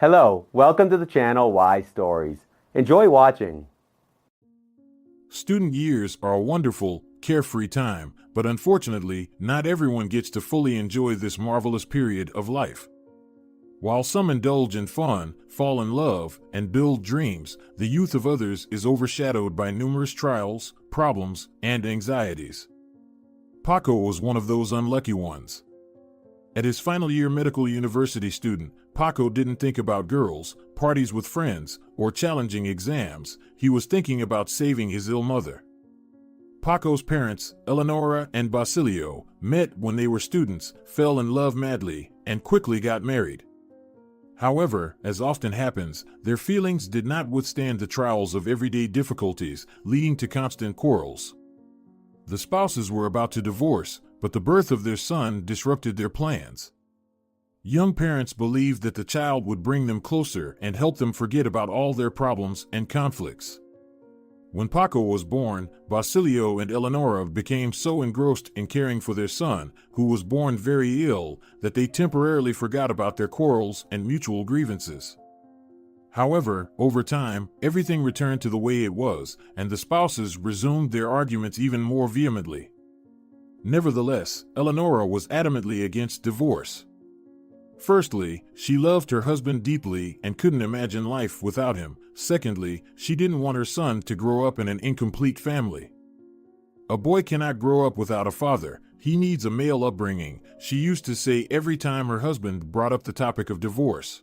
Hello, welcome to the channel Why Stories. Enjoy watching. Student years are a wonderful, carefree time, but unfortunately, not everyone gets to fully enjoy this marvelous period of life. While some indulge in fun, fall in love, and build dreams, the youth of others is overshadowed by numerous trials, problems, and anxieties. Paco was one of those unlucky ones. At his final year medical university student, Paco didn't think about girls, parties with friends, or challenging exams. He was thinking about saving his ill mother. Paco's parents, Eleonora and Basilio, met when they were students, fell in love madly, and quickly got married. However, as often happens, their feelings did not withstand the trials of everyday difficulties, leading to constant quarrels. The spouses were about to divorce, but the birth of their son disrupted their plans. Young parents believed that the child would bring them closer and help them forget about all their problems and conflicts. When Paco was born, Basilio and Eleonora became so engrossed in caring for their son, who was born very ill, that they temporarily forgot about their quarrels and mutual grievances. However, over time, everything returned to the way it was, and the spouses resumed their arguments even more vehemently. Nevertheless, Eleonora was adamantly against divorce. Firstly, she loved her husband deeply and couldn't imagine life without him. Secondly, she didn't want her son to grow up in an incomplete family. A boy cannot grow up without a father. He needs a male upbringing, she used to say every time her husband brought up the topic of divorce.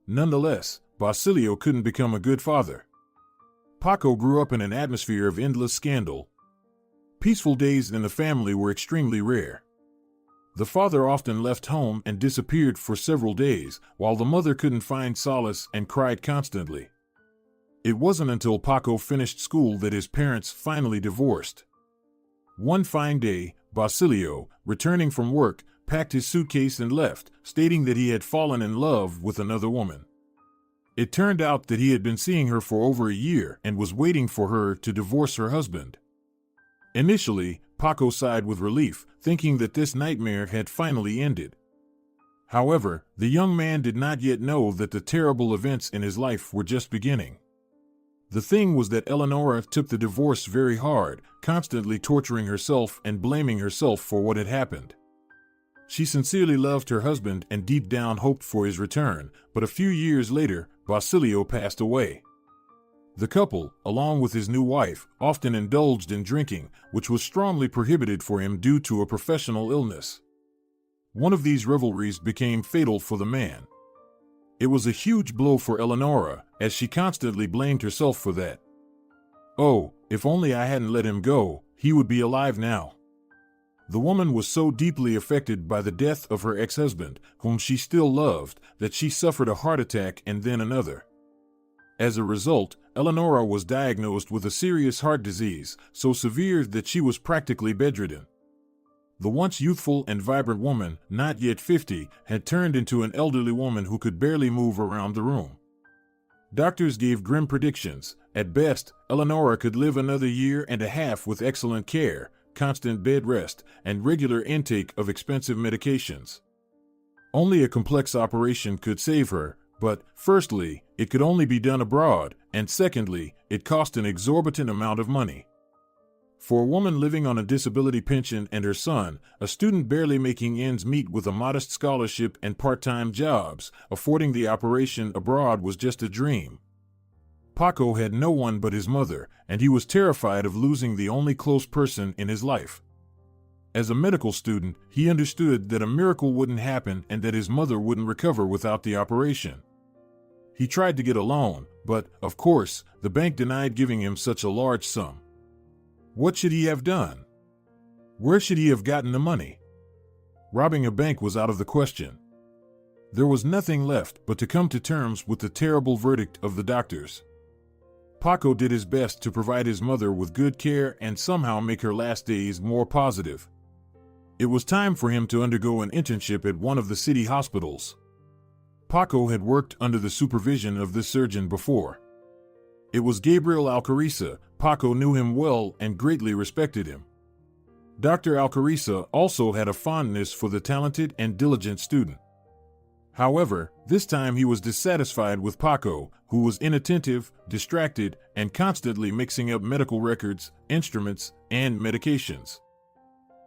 Nonetheless, Basilio couldn't become a good father. Paco grew up in an atmosphere of endless scandal. Peaceful days in the family were extremely rare. The father often left home and disappeared for several days, while the mother couldn't find solace and cried constantly. It wasn't until Paco finished school that his parents finally divorced. One fine day, Basilio, returning from work, packed his suitcase and left, stating that he had fallen in love with another woman. It turned out that he had been seeing her for over a year and was waiting for her to divorce her husband. Initially, Paco sighed with relief, thinking that this nightmare had finally ended. However, the young man did not yet know that the terrible events in his life were just beginning. The thing was that Eleonora took the divorce very hard, constantly torturing herself and blaming herself for what had happened. She sincerely loved her husband and deep down hoped for his return, but a few years later, Basilio passed away. The couple, along with his new wife, often indulged in drinking, which was strongly prohibited for him due to a professional illness. One of these revelries became fatal for the man. It was a huge blow for Eleonora, as she constantly blamed herself for that. "Oh, if only I hadn't let him go, he would be alive now." The woman was so deeply affected by the death of her ex-husband, whom she still loved, that she suffered a heart attack and then another. As a result, Eleonora was diagnosed with a serious heart disease, so severe that she was practically bedridden. The once youthful and vibrant woman, not yet 50, had turned into an elderly woman who could barely move around the room. Doctors gave grim predictions. At best, Eleonora could live another year and a half with excellent care, constant bed rest, and regular intake of expensive medications. Only a complex operation could save her, but, firstly, it could only be done abroad, and secondly, it cost an exorbitant amount of money. For a woman living on a disability pension and her son, a student barely making ends meet with a modest scholarship and part-time jobs, affording the operation abroad was just a dream. Paco had no one but his mother, and he was terrified of losing the only close person in his life. As a medical student, he understood that a miracle wouldn't happen and that his mother wouldn't recover without the operation. He tried to get a loan, but, of course, the bank denied giving him such a large sum. What should he have done? Where should he have gotten the money? Robbing a bank was out of the question. There was nothing left but to come to terms with the terrible verdict of the doctors. Paco did his best to provide his mother with good care and somehow make her last days more positive. It was time for him to undergo an internship at one of the city hospitals. Paco had worked under the supervision of this surgeon before. It was Gabriel Alcariza. Paco knew him well and greatly respected him. Dr. Alcariza also had a fondness for the talented and diligent student. However, this time he was dissatisfied with Paco, who was inattentive, distracted, and constantly mixing up medical records, instruments, and medications.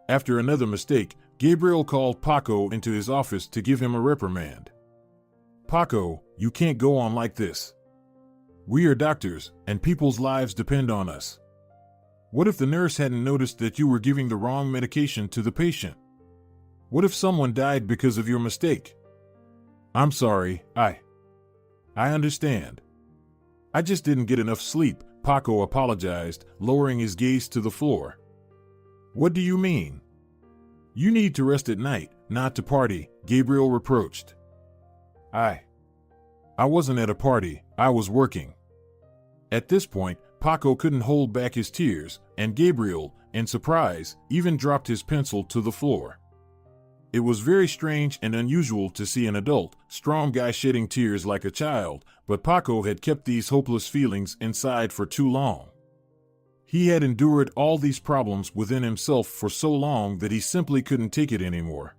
After another mistake, Gabriel called Paco into his office to give him a reprimand. "Paco, you can't go on like this. We are doctors, and people's lives depend on us. What if the nurse hadn't noticed that you were giving the wrong medication to the patient? What if someone died because of your mistake? I'm sorry, I understand. I just didn't get enough sleep," Paco apologized, lowering his gaze to the floor. "What do you mean? You need to rest at night, not to party," Gabriel reproached. I wasn't at a party, I was working." At this point, Paco couldn't hold back his tears, and Gabriel, in surprise, even dropped his pencil to the floor. It was very strange and unusual to see an adult, strong guy shedding tears like a child, but Paco had kept these hopeless feelings inside for too long. He had endured all these problems within himself for so long that he simply couldn't take it anymore.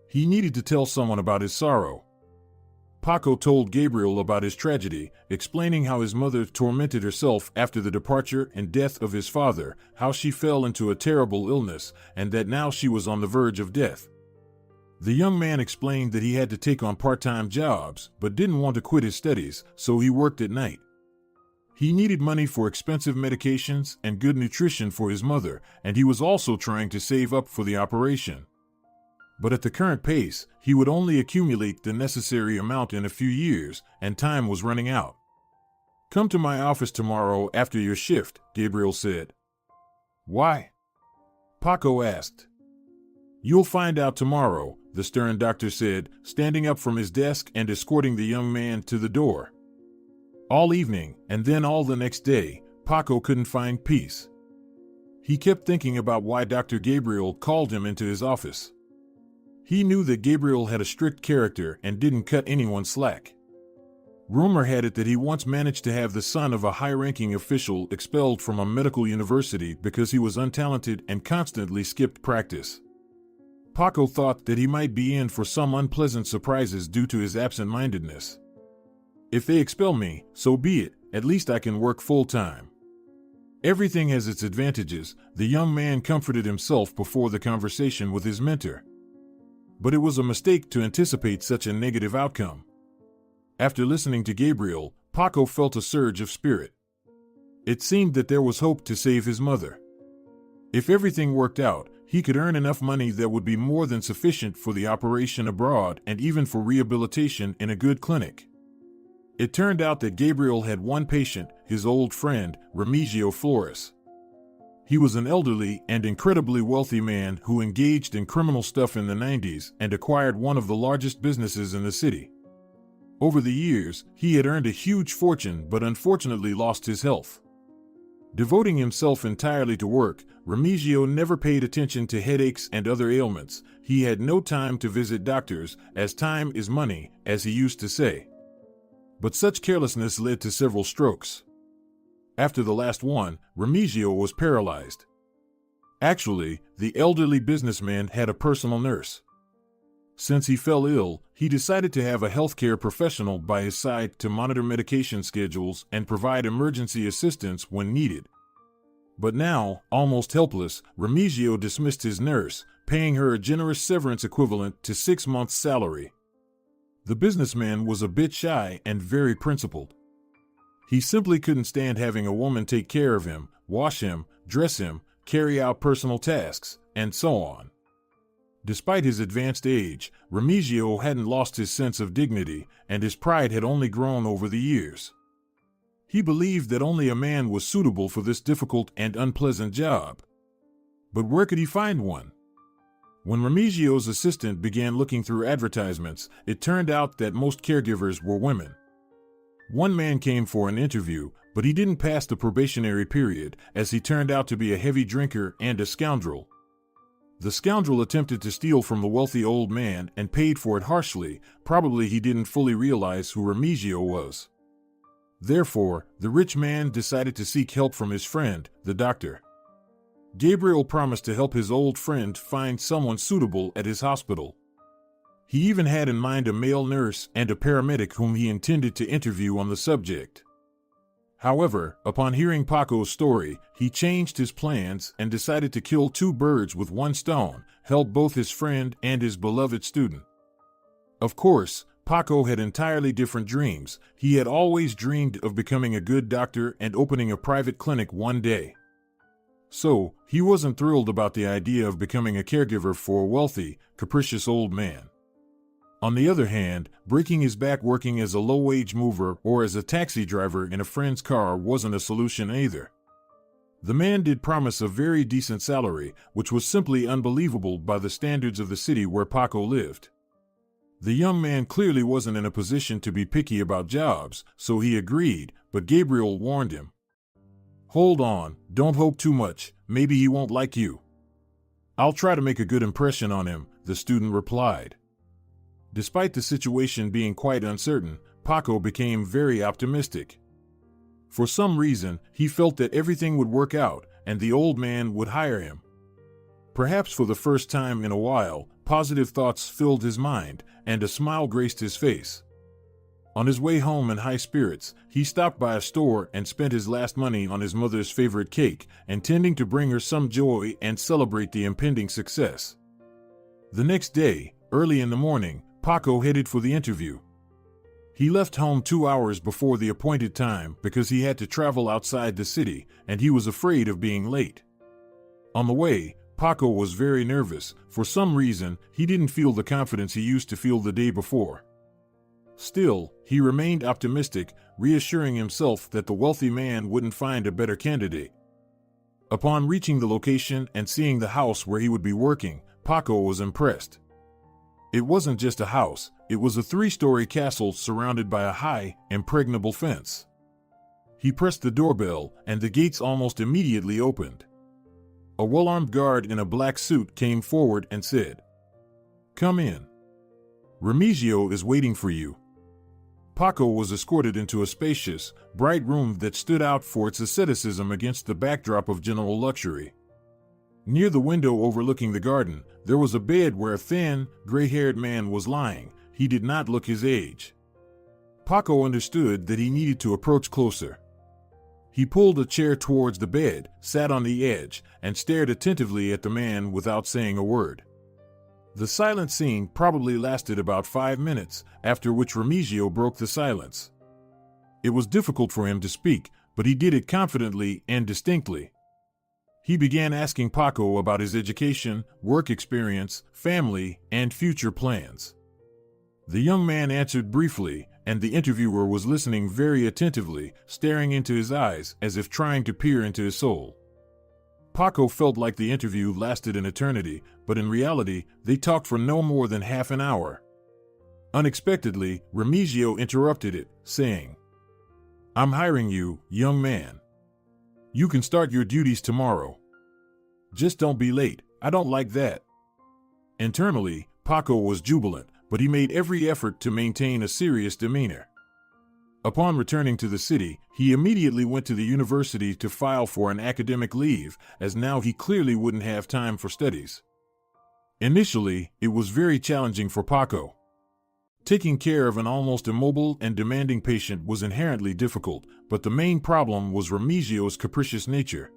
He needed to tell someone about his sorrow. Paco told Gabriel about his tragedy, explaining how his mother tormented herself after the departure and death of his father, how she fell into a terrible illness, and that now she was on the verge of death. The young man explained that he had to take on part-time jobs, but didn't want to quit his studies, so he worked at night. He needed money for expensive medications and good nutrition for his mother, and he was also trying to save up for the operation. But at the current pace, he would only accumulate the necessary amount in a few years, and time was running out. "Come to my office tomorrow after your shift," Gabriel said. "Why?" Paco asked. "You'll find out tomorrow," the stern doctor said, standing up from his desk and escorting the young man to the door. All evening, and then all the next day, Paco couldn't find peace. He kept thinking about why Dr. Gabriel called him into his office. He knew that Gabriel had a strict character and didn't cut anyone slack. Rumor had it that he once managed to have the son of a high-ranking official expelled from a medical university because he was untalented and constantly skipped practice. Paco thought that he might be in for some unpleasant surprises due to his absent-mindedness. "If they expel me, so be it, at least I can work full-time." Everything has its advantages, the young man comforted himself before the conversation with his mentor. But it was a mistake to anticipate such a negative outcome. After listening to Gabriel, Paco felt a surge of spirit. It seemed that there was hope to save his mother. If everything worked out, he could earn enough money that would be more than sufficient for the operation abroad and even for rehabilitation in a good clinic. It turned out that Gabriel had one patient, his old friend, Remigio Flores. He was an elderly and incredibly wealthy man who engaged in criminal stuff in the 90s and acquired one of the largest businesses in the city. Over the years, he had earned a huge fortune but unfortunately lost his health. Devoting himself entirely to work, Remigio never paid attention to headaches and other ailments. He had no time to visit doctors, as time is money, as he used to say. But such carelessness led to several strokes. After the last one, Remigio was paralyzed. Actually, the elderly businessman had a personal nurse. Since he fell ill, he decided to have a healthcare professional by his side to monitor medication schedules and provide emergency assistance when needed. But now, almost helpless, Remigio dismissed his nurse, paying her a generous severance equivalent to 6 months' salary. The businessman was a bit shy and very principled. He simply couldn't stand having a woman take care of him, wash him, dress him, carry out personal tasks, and so on. Despite his advanced age, Remigio hadn't lost his sense of dignity, and his pride had only grown over the years. He believed that only a man was suitable for this difficult and unpleasant job. But where could he find one? When Remigio's assistant began looking through advertisements, it turned out that most caregivers were women. One man came for an interview, but he didn't pass the probationary period, as he turned out to be a heavy drinker and a scoundrel. The scoundrel attempted to steal from the wealthy old man and paid for it harshly. Probably he didn't fully realize who Remigio was. Therefore, the rich man decided to seek help from his friend, the doctor. Gabriel promised to help his old friend find someone suitable at his hospital. He even had in mind a male nurse and a paramedic whom he intended to interview on the subject. However, upon hearing Paco's story, he changed his plans and decided to kill two birds with one stone, help both his friend and his beloved student. Of course, Paco had entirely different dreams. He had always dreamed of becoming a good doctor and opening a private clinic one day. So, he wasn't thrilled about the idea of becoming a caregiver for a wealthy, capricious old man. On the other hand, breaking his back working as a low-wage mover or as a taxi driver in a friend's car wasn't a solution either. The man did promise a very decent salary, which was simply unbelievable by the standards of the city where Paco lived. The young man clearly wasn't in a position to be picky about jobs, so he agreed, but Gabriel warned him. "Hold on, don't hope too much, maybe he won't like you." "I'll try to make a good impression on him," the student replied. Despite the situation being quite uncertain, Paco became very optimistic. For some reason, he felt that everything would work out and the old man would hire him. Perhaps for the first time in a while, positive thoughts filled his mind and a smile graced his face. On his way home in high spirits, he stopped by a store and spent his last money on his mother's favorite cake, intending to bring her some joy and celebrate the impending success. The next day, early in the morning, Paco headed for the interview. He left home 2 hours before the appointed time because he had to travel outside the city and he was afraid of being late. On the way, Paco was very nervous. For some reason, he didn't feel the confidence he used to feel the day before. Still, he remained optimistic, reassuring himself that the wealthy man wouldn't find a better candidate. Upon reaching the location and seeing the house where he would be working, Paco was impressed. It wasn't just a house, it was a 3-story castle surrounded by a high, impregnable fence. He pressed the doorbell, and the gates almost immediately opened. A well-armed guard in a black suit came forward and said, "Come in. Remigio is waiting for you." Paco was escorted into a spacious, bright room that stood out for its asceticism against the backdrop of general luxury. Near the window overlooking the garden, there was a bed where a thin, gray-haired man was lying. He did not look his age. Paco understood that he needed to approach closer. He pulled a chair towards the bed, sat on the edge, and stared attentively at the man without saying a word. The silent scene probably lasted about 5 minutes, after which Remigio broke the silence. It was difficult for him to speak, but he did it confidently and distinctly. He began asking Paco about his education, work experience, family, and future plans. The young man answered briefly, and the interviewer was listening very attentively, staring into his eyes as if trying to peer into his soul. Paco felt like the interview lasted an eternity, but in reality, they talked for no more than half an hour. Unexpectedly, Remigio interrupted it, saying, "I'm hiring you, young man. You can start your duties tomorrow. Just don't be late, I don't like that." Internally, Paco was jubilant, but he made every effort to maintain a serious demeanor. Upon returning to the city, he immediately went to the university to file for an academic leave, as now he clearly wouldn't have time for studies. Initially, it was very challenging for Paco. Taking care of an almost immobile and demanding patient was inherently difficult, but the main problem was Remigio's capricious nature.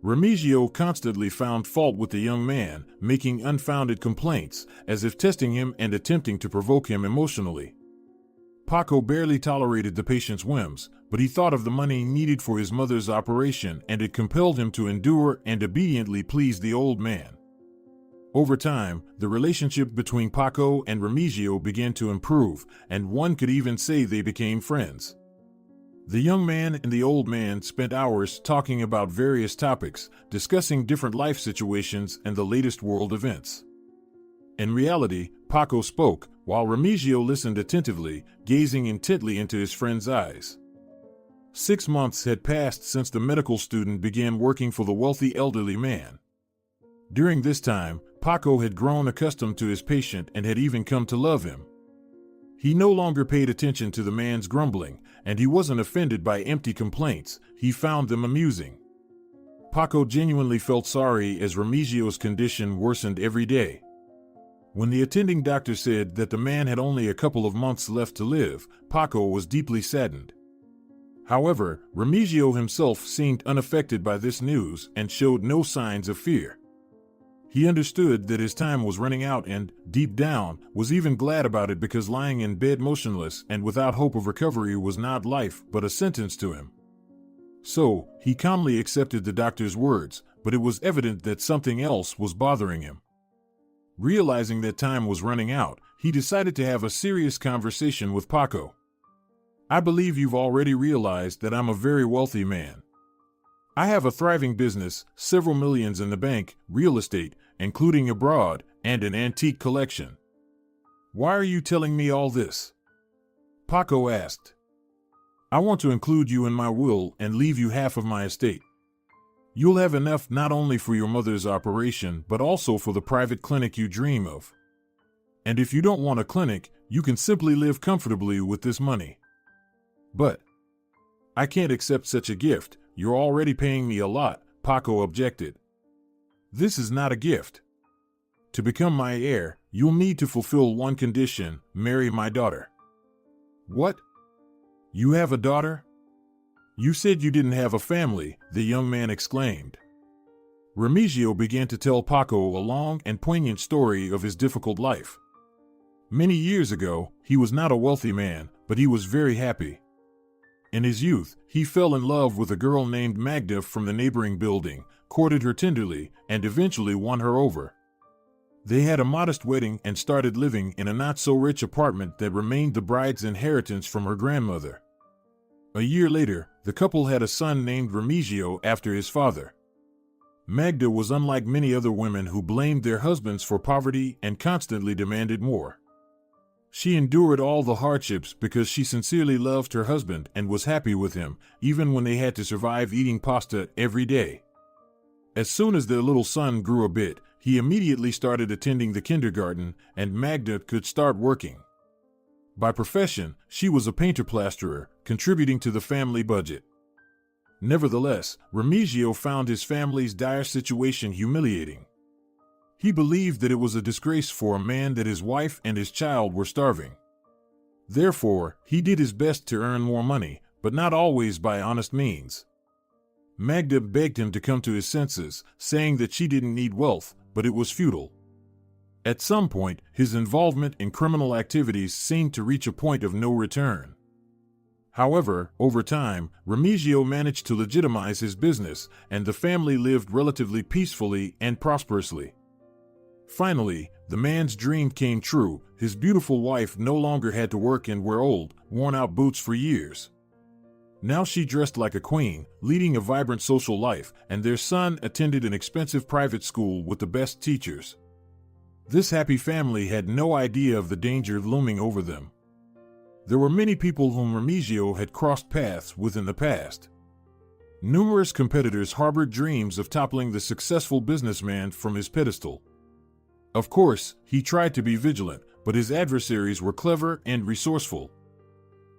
Remigio constantly found fault with the young man, making unfounded complaints, as if testing him and attempting to provoke him emotionally. Paco barely tolerated the patient's whims, but he thought of the money needed for his mother's operation, and it compelled him to endure and obediently please the old man. Over time, the relationship between Paco and Remigio began to improve, and one could even say they became friends. The young man and the old man spent hours talking about various topics, discussing different life situations and the latest world events. In reality, Paco spoke, while Remigio listened attentively, gazing intently into his friend's eyes. 6 months had passed since the medical student began working for the wealthy elderly man. During this time, Paco had grown accustomed to his patient and had even come to love him. He no longer paid attention to the man's grumbling, and he wasn't offended by empty complaints. He found them amusing. Paco genuinely felt sorry as Remigio's condition worsened every day. When the attending doctor said that the man had only a couple of months left to live, Paco was deeply saddened. However, Remigio himself seemed unaffected by this news and showed no signs of fear. He understood that his time was running out and, deep down, was even glad about it because lying in bed motionless and without hope of recovery was not life but a sentence to him. So, he calmly accepted the doctor's words, but it was evident that something else was bothering him. Realizing that time was running out, he decided to have a serious conversation with Paco. "I believe you've already realized that I'm a very wealthy man. I have a thriving business, several millions in the bank, real estate, including abroad, and an antique collection. Why are you telling me all this?" Paco asked. "I want to include you in my will and leave you half of my estate. You'll have enough not only for your mother's operation but also for the private clinic you dream of. And if you don't want a clinic, you can simply live comfortably with this money." "But I can't accept such a gift. You're already paying me a lot," Paco objected. "This is not a gift. To become my heir, you'll need to fulfill one condition: marry my daughter." "What? You have a daughter? You said you didn't have a family," the young man exclaimed. Remigio began to tell Paco a long and poignant story of his difficult life. Many years ago, he was not a wealthy man, but he was very happy. In his youth, he fell in love with a girl named Magda from the neighboring building, courted her tenderly, and eventually won her over. They had a modest wedding and started living in a not-so-rich apartment that remained the bride's inheritance from her grandmother. A year later, the couple had a son named Remigio after his father. Magda was unlike many other women who blamed their husbands for poverty and constantly demanded more. She endured all the hardships because she sincerely loved her husband and was happy with him, even when they had to survive eating pasta every day. As soon as their little son grew a bit, he immediately started attending the kindergarten, and Magda could start working. By profession, she was a painter-plasterer, contributing to the family budget. Nevertheless, Remigio found his family's dire situation humiliating. He believed that it was a disgrace for a man that his wife and his child were starving. Therefore, he did his best to earn more money, but not always by honest means. Magda begged him to come to his senses, saying that she didn't need wealth, but it was futile. At some point, his involvement in criminal activities seemed to reach a point of no return. However, over time, Remigio managed to legitimize his business, and the family lived relatively peacefully and prosperously. Finally, the man's dream came true. His beautiful wife no longer had to work and wear old, worn-out boots for years. Now she dressed like a queen, leading a vibrant social life, and their son attended an expensive private school with the best teachers. This happy family had no idea of the danger looming over them. There were many people whom Remigio had crossed paths with in the past. Numerous competitors harbored dreams of toppling the successful businessman from his pedestal. Of course, he tried to be vigilant, but his adversaries were clever and resourceful.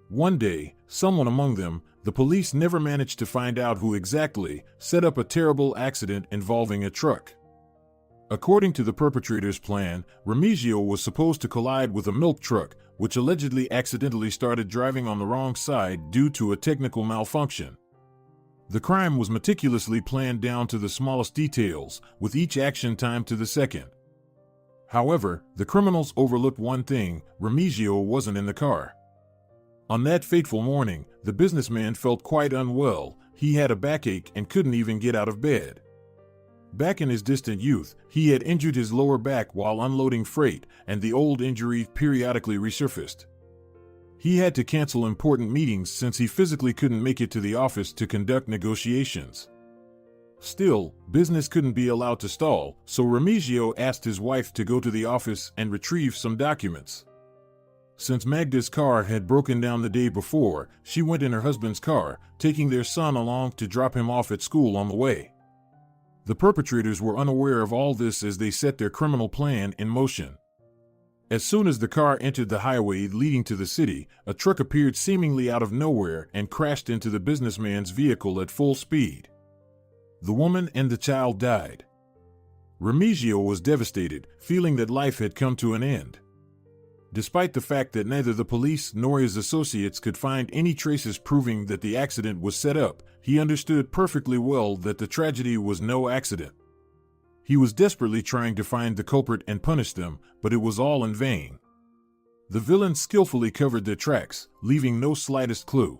One day, someone among them, the police never managed to find out who exactly, set up a terrible accident involving a truck. According to the perpetrator's plan, Remigio was supposed to collide with a milk truck, which allegedly accidentally started driving on the wrong side due to a technical malfunction. The crime was meticulously planned down to the smallest details, with each action timed to the second. However, the criminals overlooked one thing: Remigio wasn't in the car. On that fateful morning, the businessman felt quite unwell. He had a backache and couldn't even get out of bed. Back in his distant youth, he had injured his lower back while unloading freight, and the old injury periodically resurfaced. He had to cancel important meetings since he physically couldn't make it to the office to conduct negotiations. Still, business couldn't be allowed to stall, so Remigio asked his wife to go to the office and retrieve some documents. Since Magda's car had broken down the day before, she went in her husband's car, taking their son along to drop him off at school on the way. The perpetrators were unaware of all this as they set their criminal plan in motion. As soon as the car entered the highway leading to the city, a truck appeared seemingly out of nowhere and crashed into the businessman's vehicle at full speed. The woman and the child died. Remigio was devastated, feeling that life had come to an end. Despite the fact that neither the police nor his associates could find any traces proving that the accident was set up, he understood perfectly well that the tragedy was no accident. He was desperately trying to find the culprit and punish them, but it was all in vain. The villains skillfully covered their tracks, leaving no slightest clue.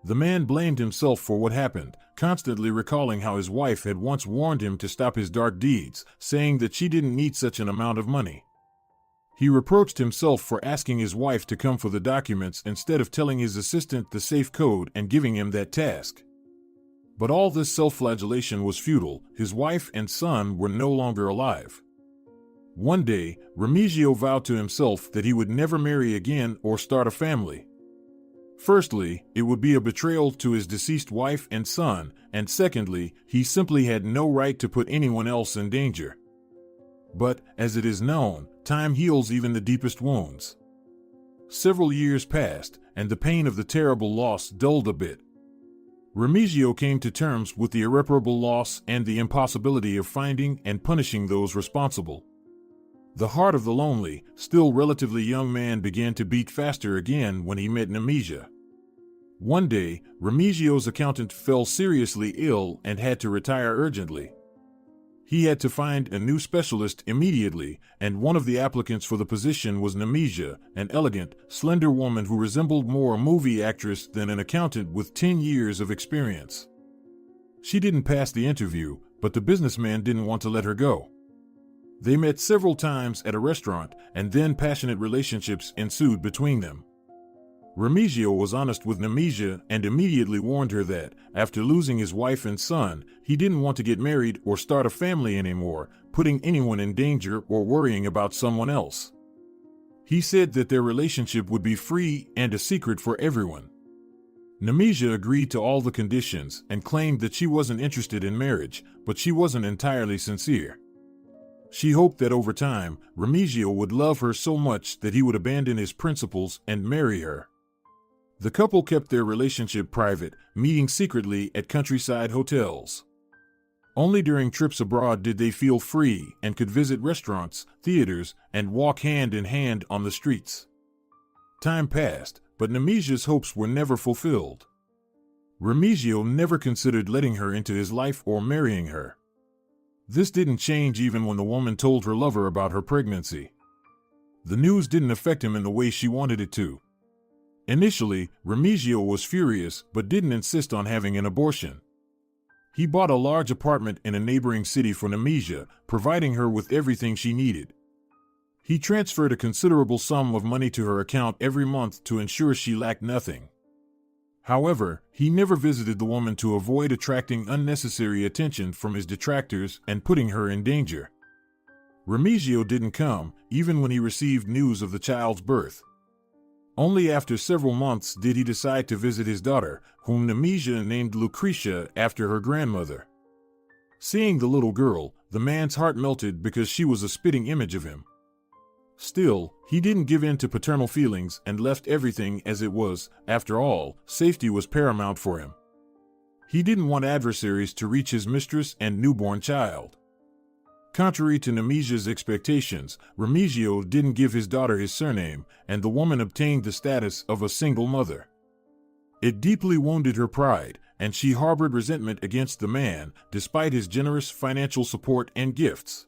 The man blamed himself for what happened, constantly recalling how his wife had once warned him to stop his dark deeds, saying that she didn't need such an amount of money. He reproached himself for asking his wife to come for the documents instead of telling his assistant the safe code and giving him that task. But all this self-flagellation was futile. His wife and son were no longer alive. One day, Remigio vowed to himself that he would never marry again or start a family. Firstly, it would be a betrayal to his deceased wife and son, and secondly, he simply had no right to put anyone else in danger. But, as it is known, time heals even the deepest wounds. Several years passed, and the pain of the terrible loss dulled a bit. Remigio came to terms with the irreparable loss and the impossibility of finding and punishing those responsible. The heart of the lonely, still relatively young man began to beat faster again when he met Nemesio. One day, Remigio's accountant fell seriously ill and had to retire urgently. He had to find a new specialist immediately, and one of the applicants for the position was Nemesio, an elegant, slender woman who resembled more a movie actress than an accountant with 10 years of experience. She didn't pass the interview, but the businessman didn't want to let her go. They met several times at a restaurant, and then passionate relationships ensued between them. Remigio was honest with Nemesio and immediately warned her that, after losing his wife and son, he didn't want to get married or start a family anymore, putting anyone in danger or worrying about someone else. He said that their relationship would be free and a secret for everyone. Nemesio agreed to all the conditions and claimed that she wasn't interested in marriage, but she wasn't entirely sincere. She hoped that over time, Remigio would love her so much that he would abandon his principles and marry her. The couple kept their relationship private, meeting secretly at countryside hotels. Only during trips abroad did they feel free and could visit restaurants, theaters, and walk hand in hand on the streets. Time passed, but Nemesio's hopes were never fulfilled. Remigio never considered letting her into his life or marrying her. This didn't change even when the woman told her lover about her pregnancy. The news didn't affect him in the way she wanted it to. Initially, Remigio was furious but didn't insist on having an abortion. He bought a large apartment in a neighboring city for Nemesio, providing her with everything she needed. He transferred a considerable sum of money to her account every month to ensure she lacked nothing. However, he never visited the woman to avoid attracting unnecessary attention from his detractors and putting her in danger. Remigio didn't come, even when he received news of the child's birth. Only after several months did he decide to visit his daughter, whom Nemesio named Lucretia after her grandmother. Seeing the little girl, the man's heart melted because she was a spitting image of him. Still, he didn't give in to paternal feelings and left everything as it was. After all, safety was paramount for him. He didn't want adversaries to reach his mistress and newborn child. Contrary to Nemesio's expectations, Remigio didn't give his daughter his surname, and the woman obtained the status of a single mother. It deeply wounded her pride, and she harbored resentment against the man, despite his generous financial support and gifts.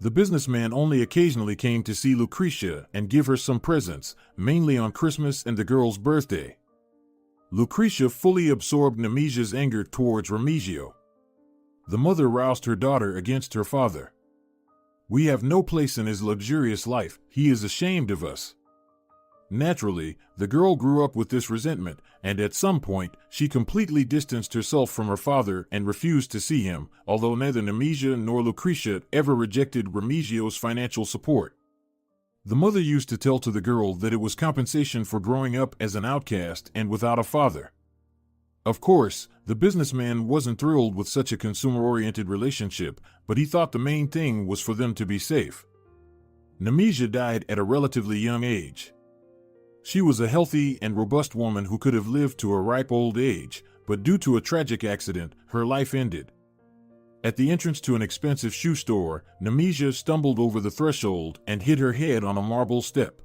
The businessman only occasionally came to see Lucretia and give her some presents, mainly on Christmas and the girl's birthday. Lucretia fully absorbed Nemesio's anger towards Remigio. The mother roused her daughter against her father. "We have no place in his luxurious life. He is ashamed of us." Naturally, the girl grew up with this resentment, and at some point, she completely distanced herself from her father and refused to see him, although neither Nemesio nor Lucretia ever rejected Remigio's financial support. The mother used to tell to the girl that it was compensation for growing up as an outcast and without a father. Of course, the businessman wasn't thrilled with such a consumer-oriented relationship, but he thought the main thing was for them to be safe. Nemesio died at a relatively young age. She was a healthy and robust woman who could have lived to a ripe old age, but due to a tragic accident, her life ended. At the entrance to an expensive shoe store, Nemesia stumbled over the threshold and hit her head on a marble step.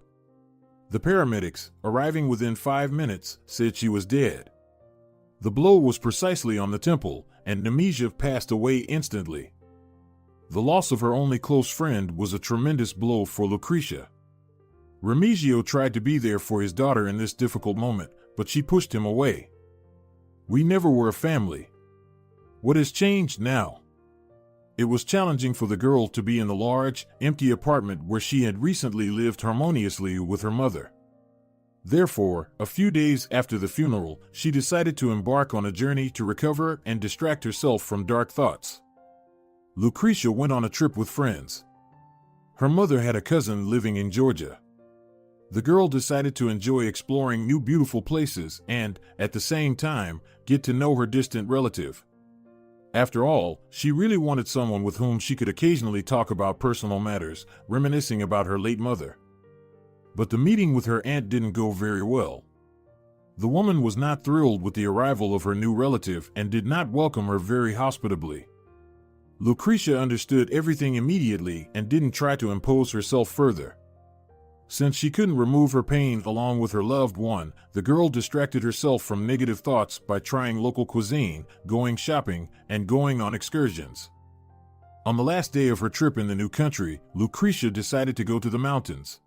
The paramedics, arriving within 5 minutes, said she was dead. The blow was precisely on the temple, and Nemesia passed away instantly. The loss of her only close friend was a tremendous blow for Lucretia. Remigio tried to be there for his daughter in this difficult moment, but she pushed him away. We never were a family. What has changed now? It was challenging for the girl to be in the large, empty apartment where she had recently lived harmoniously with her mother. Therefore, a few days after the funeral, she decided to embark on a journey to recover and distract herself from dark thoughts. Lucretia went on a trip with friends. Her mother had a cousin living in Georgia. The girl decided to enjoy exploring new beautiful places and, at the same time, get to know her distant relative. After all, she really wanted someone with whom she could occasionally talk about personal matters, reminiscing about her late mother. But the meeting with her aunt didn't go very well. The woman was not thrilled with the arrival of her new relative and did not welcome her very hospitably. Lucretia understood everything immediately and didn't try to impose herself further. Since she couldn't remove her pain along with her loved one, the girl distracted herself from negative thoughts by trying local cuisine, going shopping, and going on excursions. On the last day of her trip in the new country, Lucretia decided to go to the mountains.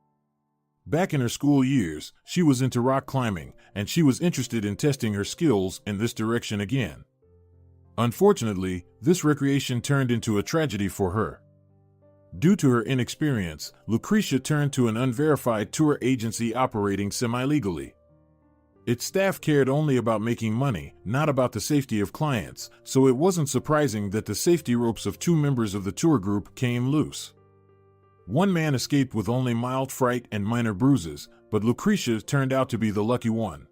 Back in her school years, she was into rock climbing, and she was interested in testing her skills in this direction again. Unfortunately, this recreation turned into a tragedy for her. Due to her inexperience, Lucretia turned to an unverified tour agency operating semi-legally. Its staff cared only about making money, not about the safety of clients, so it wasn't surprising that the safety ropes of 2 members of the tour group came loose. One man escaped with only mild fright and minor bruises, but Lucretia turned out to be the lucky one.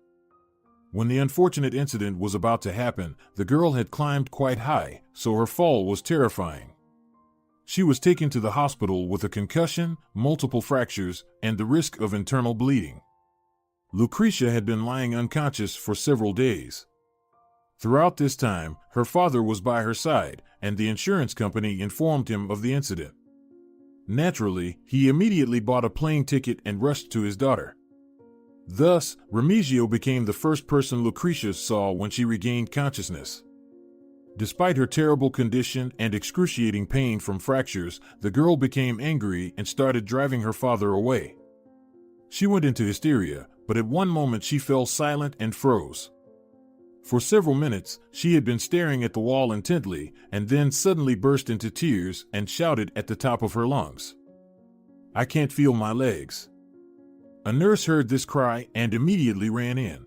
When the unfortunate incident was about to happen, the girl had climbed quite high, so her fall was terrifying. She was taken to the hospital with a concussion, multiple fractures, and the risk of internal bleeding. Lucretia had been lying unconscious for several days. Throughout this time, her father was by her side, and the insurance company informed him of the incident. Naturally, he immediately bought a plane ticket and rushed to his daughter. Thus, Remigio became the first person Lucretia saw when she regained consciousness. Despite her terrible condition and excruciating pain from fractures, the girl became angry and started driving her father away. She went into hysteria, but at one moment she fell silent and froze. For several minutes, she had been staring at the wall intently, and then suddenly burst into tears and shouted at the top of her lungs, "I can't feel my legs." A nurse heard this cry and immediately ran in.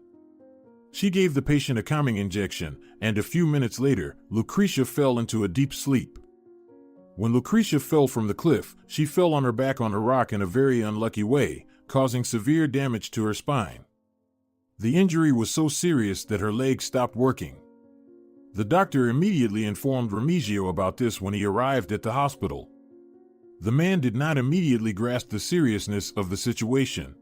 She gave the patient a calming injection, and a few minutes later, Lucretia fell into a deep sleep. When Lucretia fell from the cliff, she fell on her back on a rock in a very unlucky way, causing severe damage to her spine. The injury was so serious that her legs stopped working. The doctor immediately informed Remigio about this when he arrived at the hospital. The man did not immediately grasp the seriousness of the situation.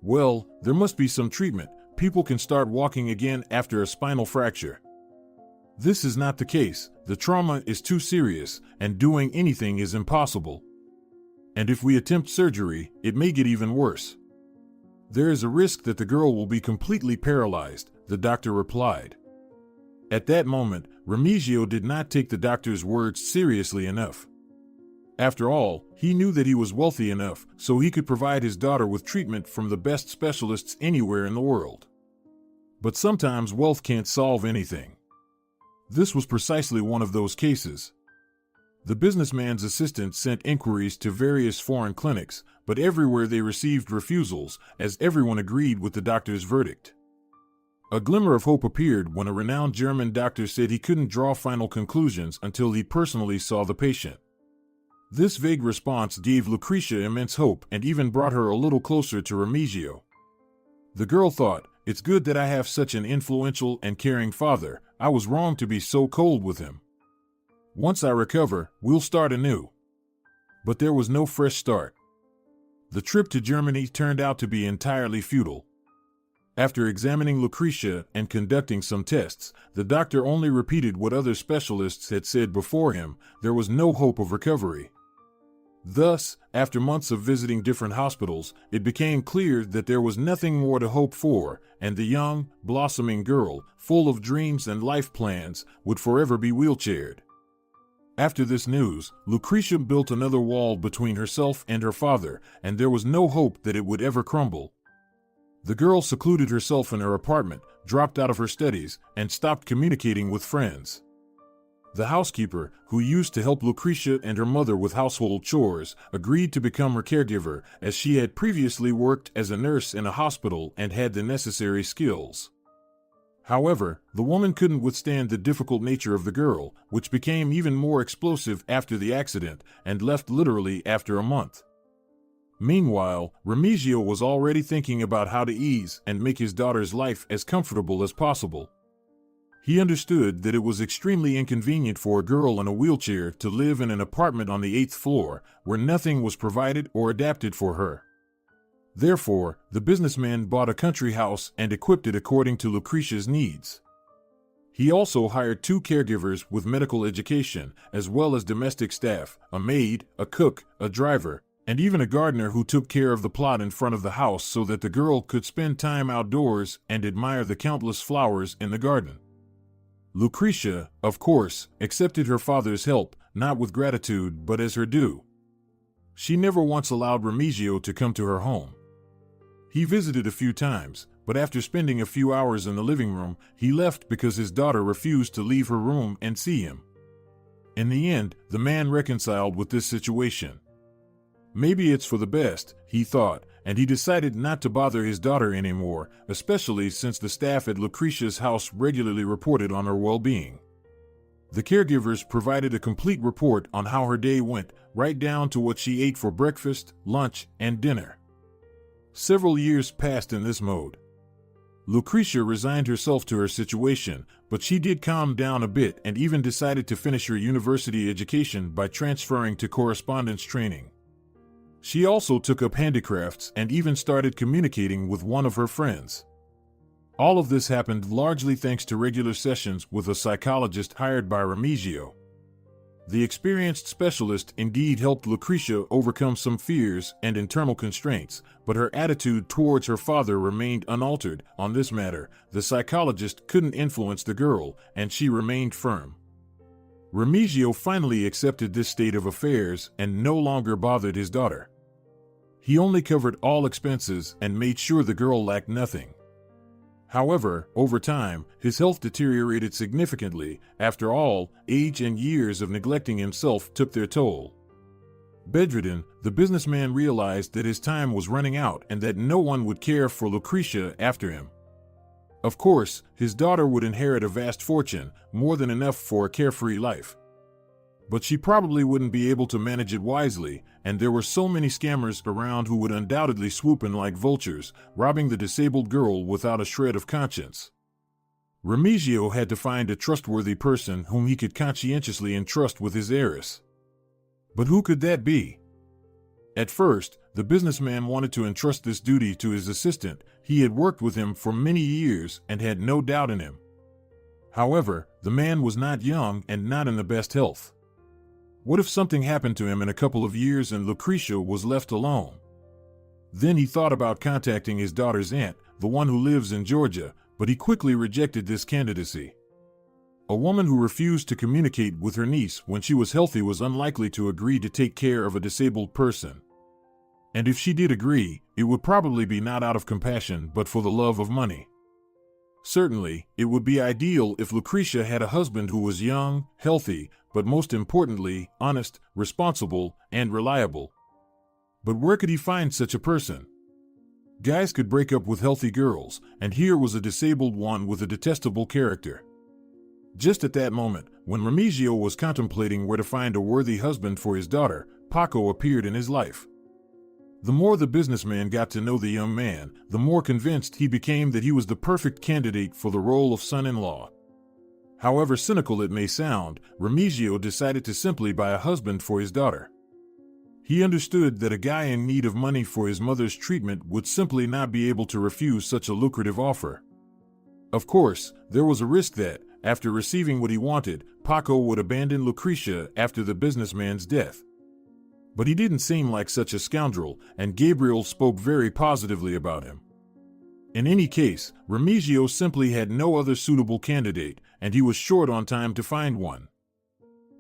Well, there must be some treatment. People can start walking again after a spinal fracture. This is not the case. The trauma is too serious, and doing anything is impossible. And if we attempt surgery, it may get even worse. There is a risk that the girl will be completely paralyzed, the doctor replied. At that moment, Remigio did not take the doctor's words seriously enough. After all, he knew that he was wealthy enough so he could provide his daughter with treatment from the best specialists anywhere in the world. But sometimes wealth can't solve anything. This was precisely one of those cases. The businessman's assistant sent inquiries to various foreign clinics, but everywhere they received refusals, as everyone agreed with the doctor's verdict. A glimmer of hope appeared when a renowned German doctor said he couldn't draw final conclusions until he personally saw the patient. This vague response gave Lucretia immense hope and even brought her a little closer to Remigio. The girl thought, "It's good that I have such an influential and caring father. I was wrong to be so cold with him. Once I recover, we'll start anew." But there was no fresh start. The trip to Germany turned out to be entirely futile. After examining Lucretia and conducting some tests, the doctor only repeated what other specialists had said before him: there was no hope of recovery. Thus, after months of visiting different hospitals, it became clear that there was nothing more to hope for, and the young, blossoming girl, full of dreams and life plans, would forever be wheelchaired. After this news, Lucretia built another wall between herself and her father, and there was no hope that it would ever crumble. The girl secluded herself in her apartment, dropped out of her studies, and stopped communicating with friends. The housekeeper, who used to help Lucretia and her mother with household chores, agreed to become her caregiver, as she had previously worked as a nurse in a hospital and had the necessary skills. However, the woman couldn't withstand the difficult nature of the girl, which became even more explosive after the accident, and left literally after a month. Meanwhile, Remigio was already thinking about how to ease and make his daughter's life as comfortable as possible. He understood that it was extremely inconvenient for a girl in a wheelchair to live in an apartment on the 8th floor, where nothing was provided or adapted for her. Therefore, the businessman bought a country house and equipped it according to Lucretia's needs. He also hired 2 caregivers with medical education, as well as domestic staff, a maid, a cook, a driver, and even a gardener who took care of the plot in front of the house so that the girl could spend time outdoors and admire the countless flowers in the garden. Lucretia, of course, accepted her father's help, not with gratitude but as her due. She never once allowed Remigio to come to her home. He visited a few times, but after spending a few hours in the living room, he left because his daughter refused to leave her room and see him. In the end, the man reconciled with this situation. Maybe it's for the best, he thought, and he decided not to bother his daughter anymore, especially since the staff at Lucretia's house regularly reported on her well-being. The caregivers provided a complete report on how her day went, right down to what she ate for breakfast, lunch, and dinner. Several years passed in this mode. Lucretia resigned herself to her situation, but she did calm down a bit and even decided to finish her university education by transferring to correspondence training. She also took up handicrafts and even started communicating with one of her friends. All of this happened largely thanks to regular sessions with a psychologist hired by Remigio. The experienced specialist indeed helped Lucretia overcome some fears and internal constraints, but her attitude towards her father remained unaltered. On this matter, the psychologist couldn't influence the girl, and she remained firm. Remigio finally accepted this state of affairs and no longer bothered his daughter. He only covered all expenses and made sure the girl lacked nothing. However, over time, his health deteriorated significantly. After all, age and years of neglecting himself took their toll. Bedridden, the businessman realized that his time was running out and that no one would care for Lucretia after him. Of course, his daughter would inherit a vast fortune, more than enough for a carefree life. But she probably wouldn't be able to manage it wisely, and there were so many scammers around who would undoubtedly swoop in like vultures, robbing the disabled girl without a shred of conscience. Remigio had to find a trustworthy person whom he could conscientiously entrust with his heiress. But who could that be? At first, the businessman wanted to entrust this duty to his assistant. He had worked with him for many years and had no doubt in him. However, the man was not young and not in the best health. What if something happened to him in a couple of years and Lucretia was left alone? Then he thought about contacting his daughter's aunt, the one who lives in Georgia, but he quickly rejected this candidacy. A woman who refused to communicate with her niece when she was healthy was unlikely to agree to take care of a disabled person. And if she did agree, it would probably be not out of compassion but for the love of money. Certainly, it would be ideal if Lucretia had a husband who was young, healthy, but most importantly, honest, responsible, and reliable. But where could he find such a person? Guys could break up with healthy girls, and here was a disabled one with a detestable character. Just at that moment, when Remigio was contemplating where to find a worthy husband for his daughter, Paco appeared in his life. The more the businessman got to know the young man, the more convinced he became that he was the perfect candidate for the role of son-in-law. However cynical it may sound, Remigio decided to simply buy a husband for his daughter. He understood that a guy in need of money for his mother's treatment would simply not be able to refuse such a lucrative offer. Of course, there was a risk that, after receiving what he wanted, Paco would abandon Lucretia after the businessman's death. But he didn't seem like such a scoundrel, and Gabriel spoke very positively about him. In any case, Remigio simply had no other suitable candidate, and he was short on time to find one.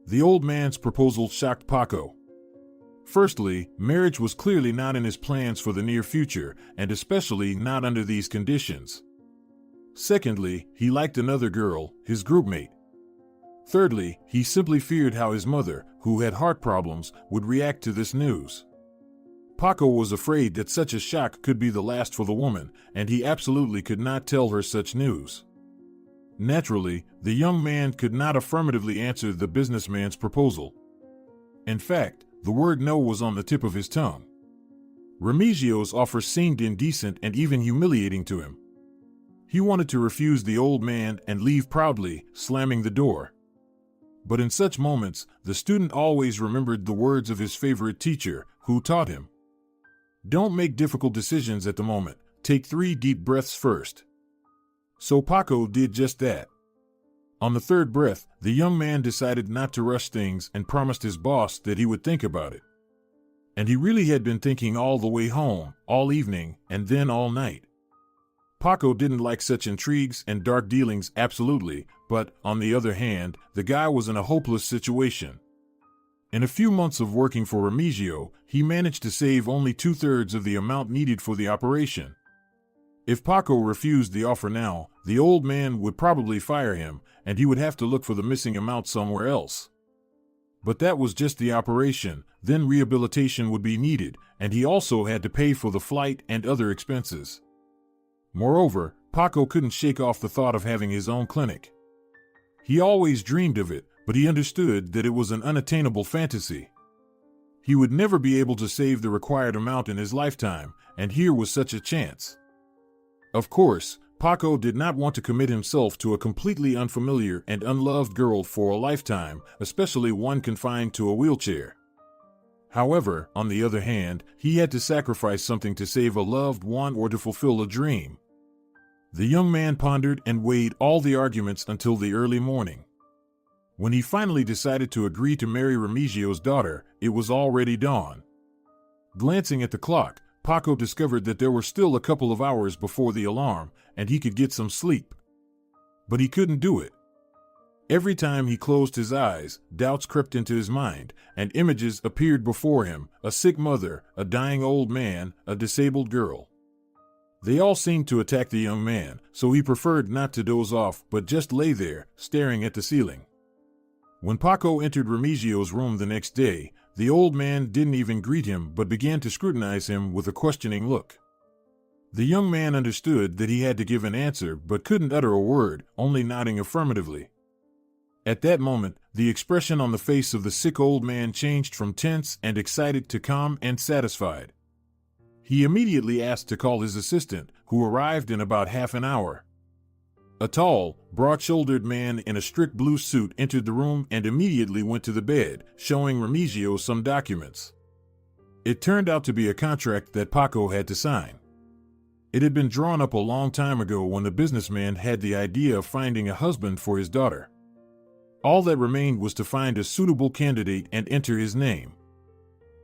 The old man's proposal shocked Paco. Firstly, marriage was clearly not in his plans for the near future, and especially not under these conditions. Secondly, he liked another girl, his groupmate. Thirdly, he simply feared how his mother, who had heart problems, would react to this news. Paco was afraid that such a shock could be the last for the woman, and he absolutely could not tell her such news. Naturally, the young man could not affirmatively answer the businessman's proposal. In fact, the word no was on the tip of his tongue. Remigio's offer seemed indecent and even humiliating to him. He wanted to refuse the old man and leave proudly, slamming the door. But in such moments, the student always remembered the words of his favorite teacher, who taught him, "Don't make difficult decisions at the moment. Take 3 deep breaths first." So Paco did just that. On the third breath, the young man decided not to rush things and promised his boss that he would think about it. And he really had been thinking all the way home, all evening, and then all night. Paco didn't like such intrigues and dark dealings absolutely, but, on the other hand, the guy was in a hopeless situation. In a few months of working for Remigio, he managed to save only 2/3 of the amount needed for the operation. If Paco refused the offer now, the old man would probably fire him, and he would have to look for the missing amount somewhere else. But that was just the operation, then rehabilitation would be needed, and he also had to pay for the flight and other expenses. Moreover, Paco couldn't shake off the thought of having his own clinic. He always dreamed of it, but he understood that it was an unattainable fantasy. He would never be able to save the required amount in his lifetime, and here was such a chance. Of course, Paco did not want to commit himself to a completely unfamiliar and unloved girl for a lifetime, especially one confined to a wheelchair. However, on the other hand, he had to sacrifice something to save a loved one or to fulfill a dream. The young man pondered and weighed all the arguments until the early morning. When he finally decided to agree to marry Remigio's daughter, it was already dawn. Glancing at the clock, Paco discovered that there were still a couple of hours before the alarm, and he could get some sleep. But he couldn't do it. Every time he closed his eyes, doubts crept into his mind, and images appeared before him: a sick mother, a dying old man, a disabled girl. They all seemed to attack the young man, so he preferred not to doze off but just lay there, staring at the ceiling. When Paco entered Remigio's room the next day, the old man didn't even greet him but began to scrutinize him with a questioning look. The young man understood that he had to give an answer but couldn't utter a word, only nodding affirmatively. At that moment, the expression on the face of the sick old man changed from tense and excited to calm and satisfied. He immediately asked to call his assistant, who arrived in about half an hour. A tall, broad-shouldered man in a strict blue suit entered the room and immediately went to the bed, showing Remigio some documents. It turned out to be a contract that Paco had to sign. It had been drawn up a long time ago when the businessman had the idea of finding a husband for his daughter. All that remained was to find a suitable candidate and enter his name.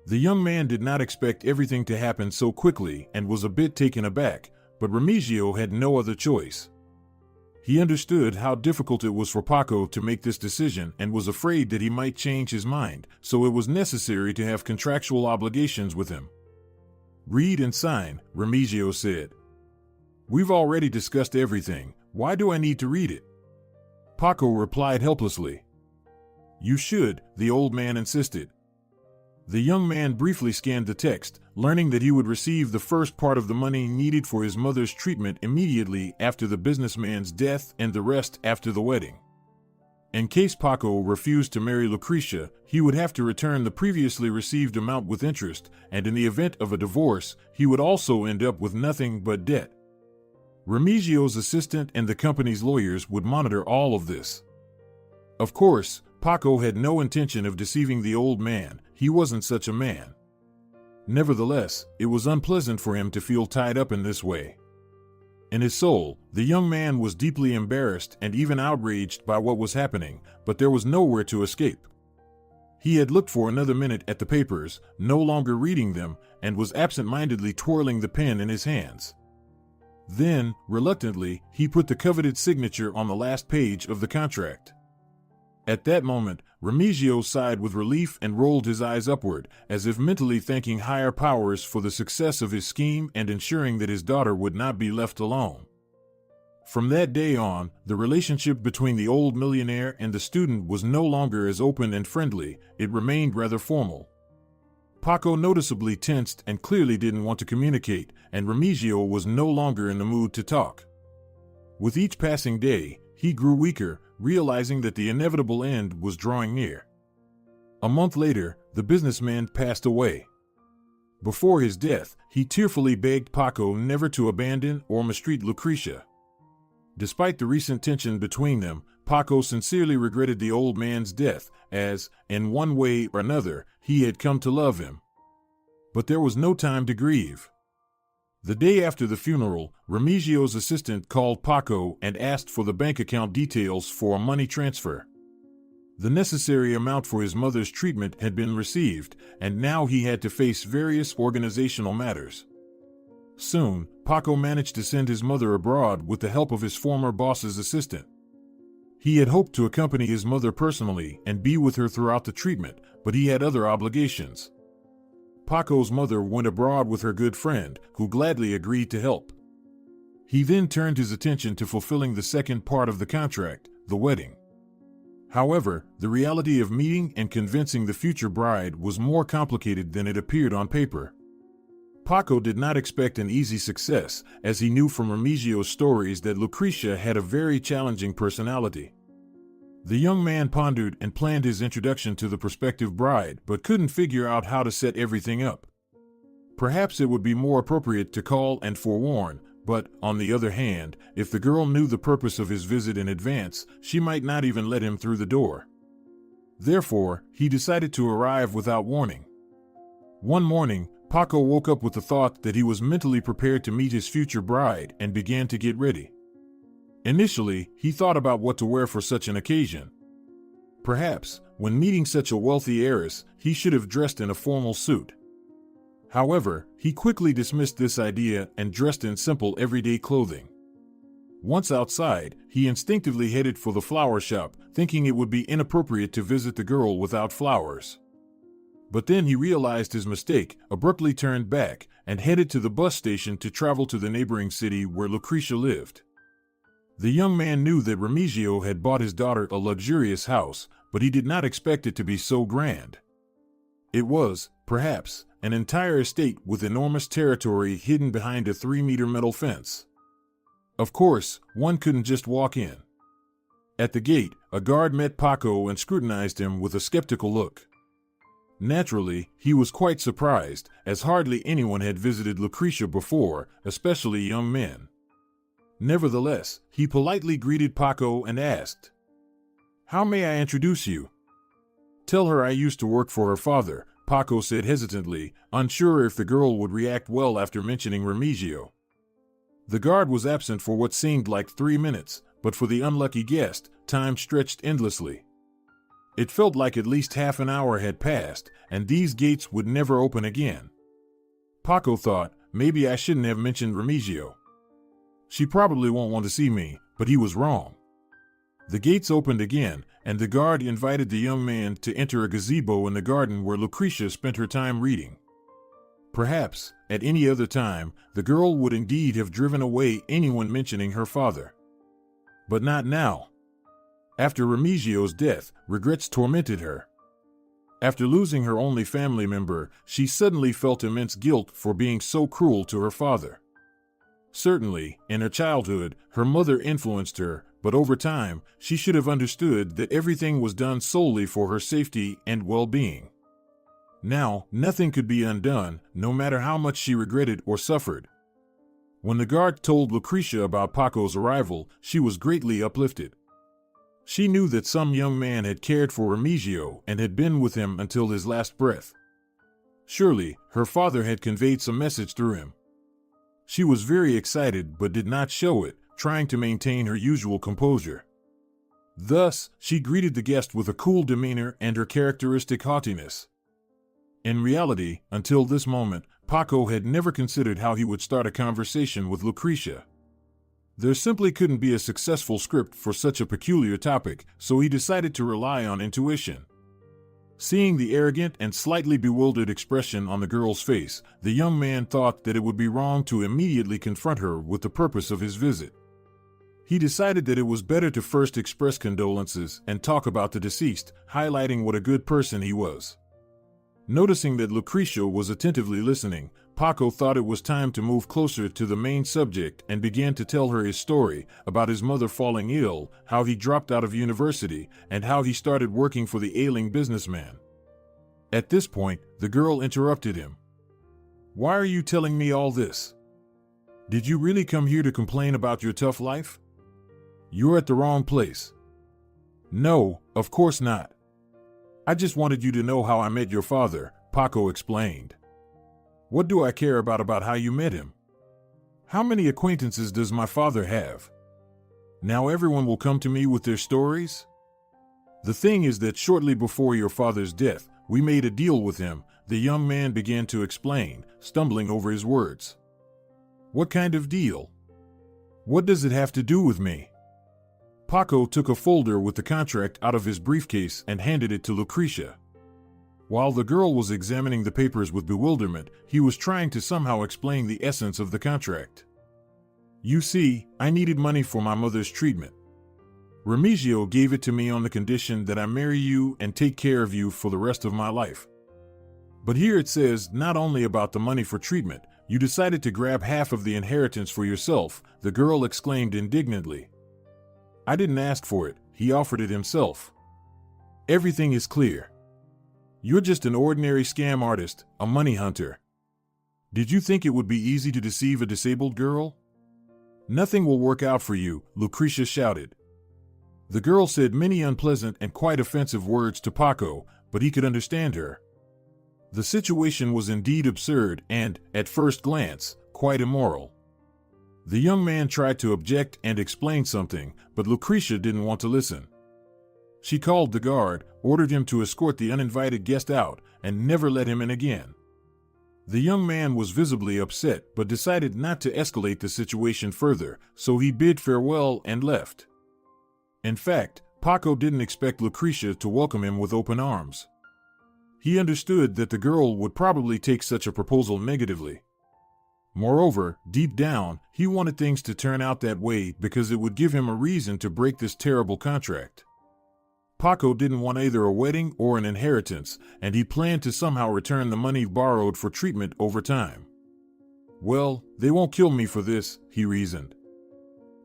The young man did not expect everything to happen so quickly and was a bit taken aback, but Remigio had no other choice. He understood how difficult it was for Paco to make this decision and was afraid that he might change his mind, so it was necessary to have contractual obligations with him. "Read and sign," Remigio said. "We've already discussed everything. Why do I need to read it?" Paco replied helplessly. "You should," the old man insisted. The young man briefly scanned the text, learning that he would receive the first part of the money needed for his mother's treatment immediately after the businessman's death and the rest after the wedding. In case Paco refused to marry Lucretia, he would have to return the previously received amount with interest, and in the event of a divorce, he would also end up with nothing but debt. Remigio's assistant and the company's lawyers would monitor all of this. Of course, Paco had no intention of deceiving the old man. He wasn't such a man. Nevertheless, it was unpleasant for him to feel tied up in this way. In his soul, the young man was deeply embarrassed and even outraged by what was happening, but there was nowhere to escape. He had looked for another minute at the papers, no longer reading them, and was absent-mindedly twirling the pen in his hands. Then, reluctantly, he put the coveted signature on the last page of the contract. At that moment, Remigio sighed with relief and rolled his eyes upward, as if mentally thanking higher powers for the success of his scheme and ensuring that his daughter would not be left alone. From that day on, the relationship between the old millionaire and the student was no longer as open and friendly, it remained rather formal. Paco noticeably tensed and clearly didn't want to communicate, and Remigio was no longer in the mood to talk. With each passing day, he grew weaker, realizing that the inevitable end was drawing near. A month later, the businessman passed away. Before his death, he tearfully begged Paco never to abandon or mistreat Lucretia. Despite the recent tension between them, Paco sincerely regretted the old man's death, as, in one way or another, he had come to love him. But there was no time to grieve. The day after the funeral, Remigio's assistant called Paco and asked for the bank account details for a money transfer. The necessary amount for his mother's treatment had been received, and now he had to face various organizational matters. Soon, Paco managed to send his mother abroad with the help of his former boss's assistant. He had hoped to accompany his mother personally and be with her throughout the treatment, but he had other obligations. Paco's mother went abroad with her good friend, who gladly agreed to help. He then turned his attention to fulfilling the second part of the contract, the wedding. However, the reality of meeting and convincing the future bride was more complicated than it appeared on paper. Paco did not expect an easy success, as he knew from Remigio's stories that Lucretia had a very challenging personality. The young man pondered and planned his introduction to the prospective bride, but couldn't figure out how to set everything up. Perhaps it would be more appropriate to call and forewarn, but, on the other hand, if the girl knew the purpose of his visit in advance, she might not even let him through the door. Therefore, he decided to arrive without warning. One morning, Paco woke up with the thought that he was mentally prepared to meet his future bride and began to get ready. Initially, he thought about what to wear for such an occasion. Perhaps, when meeting such a wealthy heiress, he should have dressed in a formal suit. However, he quickly dismissed this idea and dressed in simple everyday clothing. Once outside, he instinctively headed for the flower shop, thinking it would be inappropriate to visit the girl without flowers. But then he realized his mistake, abruptly turned back, and headed to the bus station to travel to the neighboring city where Lucretia lived. The young man knew that Remigio had bought his daughter a luxurious house, but he did not expect it to be so grand. It was, perhaps, an entire estate with enormous territory hidden behind a 3-meter metal fence. Of course, one couldn't just walk in. At the gate, a guard met Paco and scrutinized him with a skeptical look. Naturally, he was quite surprised, as hardly anyone had visited Lucretia before, especially young men. Nevertheless, he politely greeted Paco and asked, "How may I introduce you?" "Tell her I used to work for her father," Paco said hesitantly, unsure if the girl would react well after mentioning Remigio. The guard was absent for what seemed like 3 minutes, but for the unlucky guest, time stretched endlessly. It felt like at least half an hour had passed, and these gates would never open again. Paco thought, maybe I shouldn't have mentioned Remigio. She probably won't want to see me, but he was wrong. The gates opened again, and the guard invited the young man to enter a gazebo in the garden where Lucretia spent her time reading. Perhaps, at any other time, the girl would indeed have driven away anyone mentioning her father. But not now. After Remigio's death, regrets tormented her. After losing her only family member, she suddenly felt immense guilt for being so cruel to her father. Certainly, in her childhood, her mother influenced her, but over time, she should have understood that everything was done solely for her safety and well-being. Now, nothing could be undone, no matter how much she regretted or suffered. When the guard told Lucretia about Paco's arrival, she was greatly uplifted. She knew that some young man had cared for Remigio and had been with him until his last breath. Surely, her father had conveyed some message through him. She was very excited but did not show it, trying to maintain her usual composure. Thus, she greeted the guest with a cool demeanor and her characteristic haughtiness. In reality, until this moment, Paco had never considered how he would start a conversation with Lucretia. There simply couldn't be a successful script for such a peculiar topic, so he decided to rely on intuition. Seeing the arrogant and slightly bewildered expression on the girl's face, the young man thought that it would be wrong to immediately confront her with the purpose of his visit. He decided that it was better to first express condolences and talk about the deceased, highlighting what a good person he was. Noticing that Lucretia was attentively listening, Paco thought it was time to move closer to the main subject and began to tell her his story about his mother falling ill, how he dropped out of university, and how he started working for the ailing businessman. At this point, the girl interrupted him. "Why are you telling me all this? Did you really come here to complain about your tough life? You're at the wrong place." "No, of course not. I just wanted you to know how I met your father," Paco explained. "What do I care about how you met him? How many acquaintances does my father have? Now everyone will come to me with their stories? The thing is that shortly before your father's death, we made a deal with him," the young man began to explain, stumbling over his words. "What kind of deal? What does it have to do with me?" Paco took a folder with the contract out of his briefcase and handed it to Lucretia. While the girl was examining the papers with bewilderment, he was trying to somehow explain the essence of the contract. "You see, I needed money for my mother's treatment. Remigio gave it to me on the condition that I marry you and take care of you for the rest of my life. But here it says not only about the money for treatment, you decided to grab half of the inheritance for yourself," the girl exclaimed indignantly. "I didn't ask for it, he offered it himself. Everything is clear. You're just an ordinary scam artist, a money hunter. Did you think it would be easy to deceive a disabled girl? Nothing will work out for you," Lucretia shouted. The girl said many unpleasant and quite offensive words to Paco, but he could understand her. The situation was indeed absurd and, at first glance, quite immoral. The young man tried to object and explain something, but Lucretia didn't want to listen. She called the guard, ordered him to escort the uninvited guest out, and never let him in again. The young man was visibly upset but decided not to escalate the situation further, so he bid farewell and left. In fact, Paco didn't expect Lucretia to welcome him with open arms. He understood that the girl would probably take such a proposal negatively. Moreover, deep down, he wanted things to turn out that way because it would give him a reason to break this terrible contract. Paco didn't want either a wedding or an inheritance, and he planned to somehow return the money borrowed for treatment over time. "Well, they won't kill me for this," he reasoned.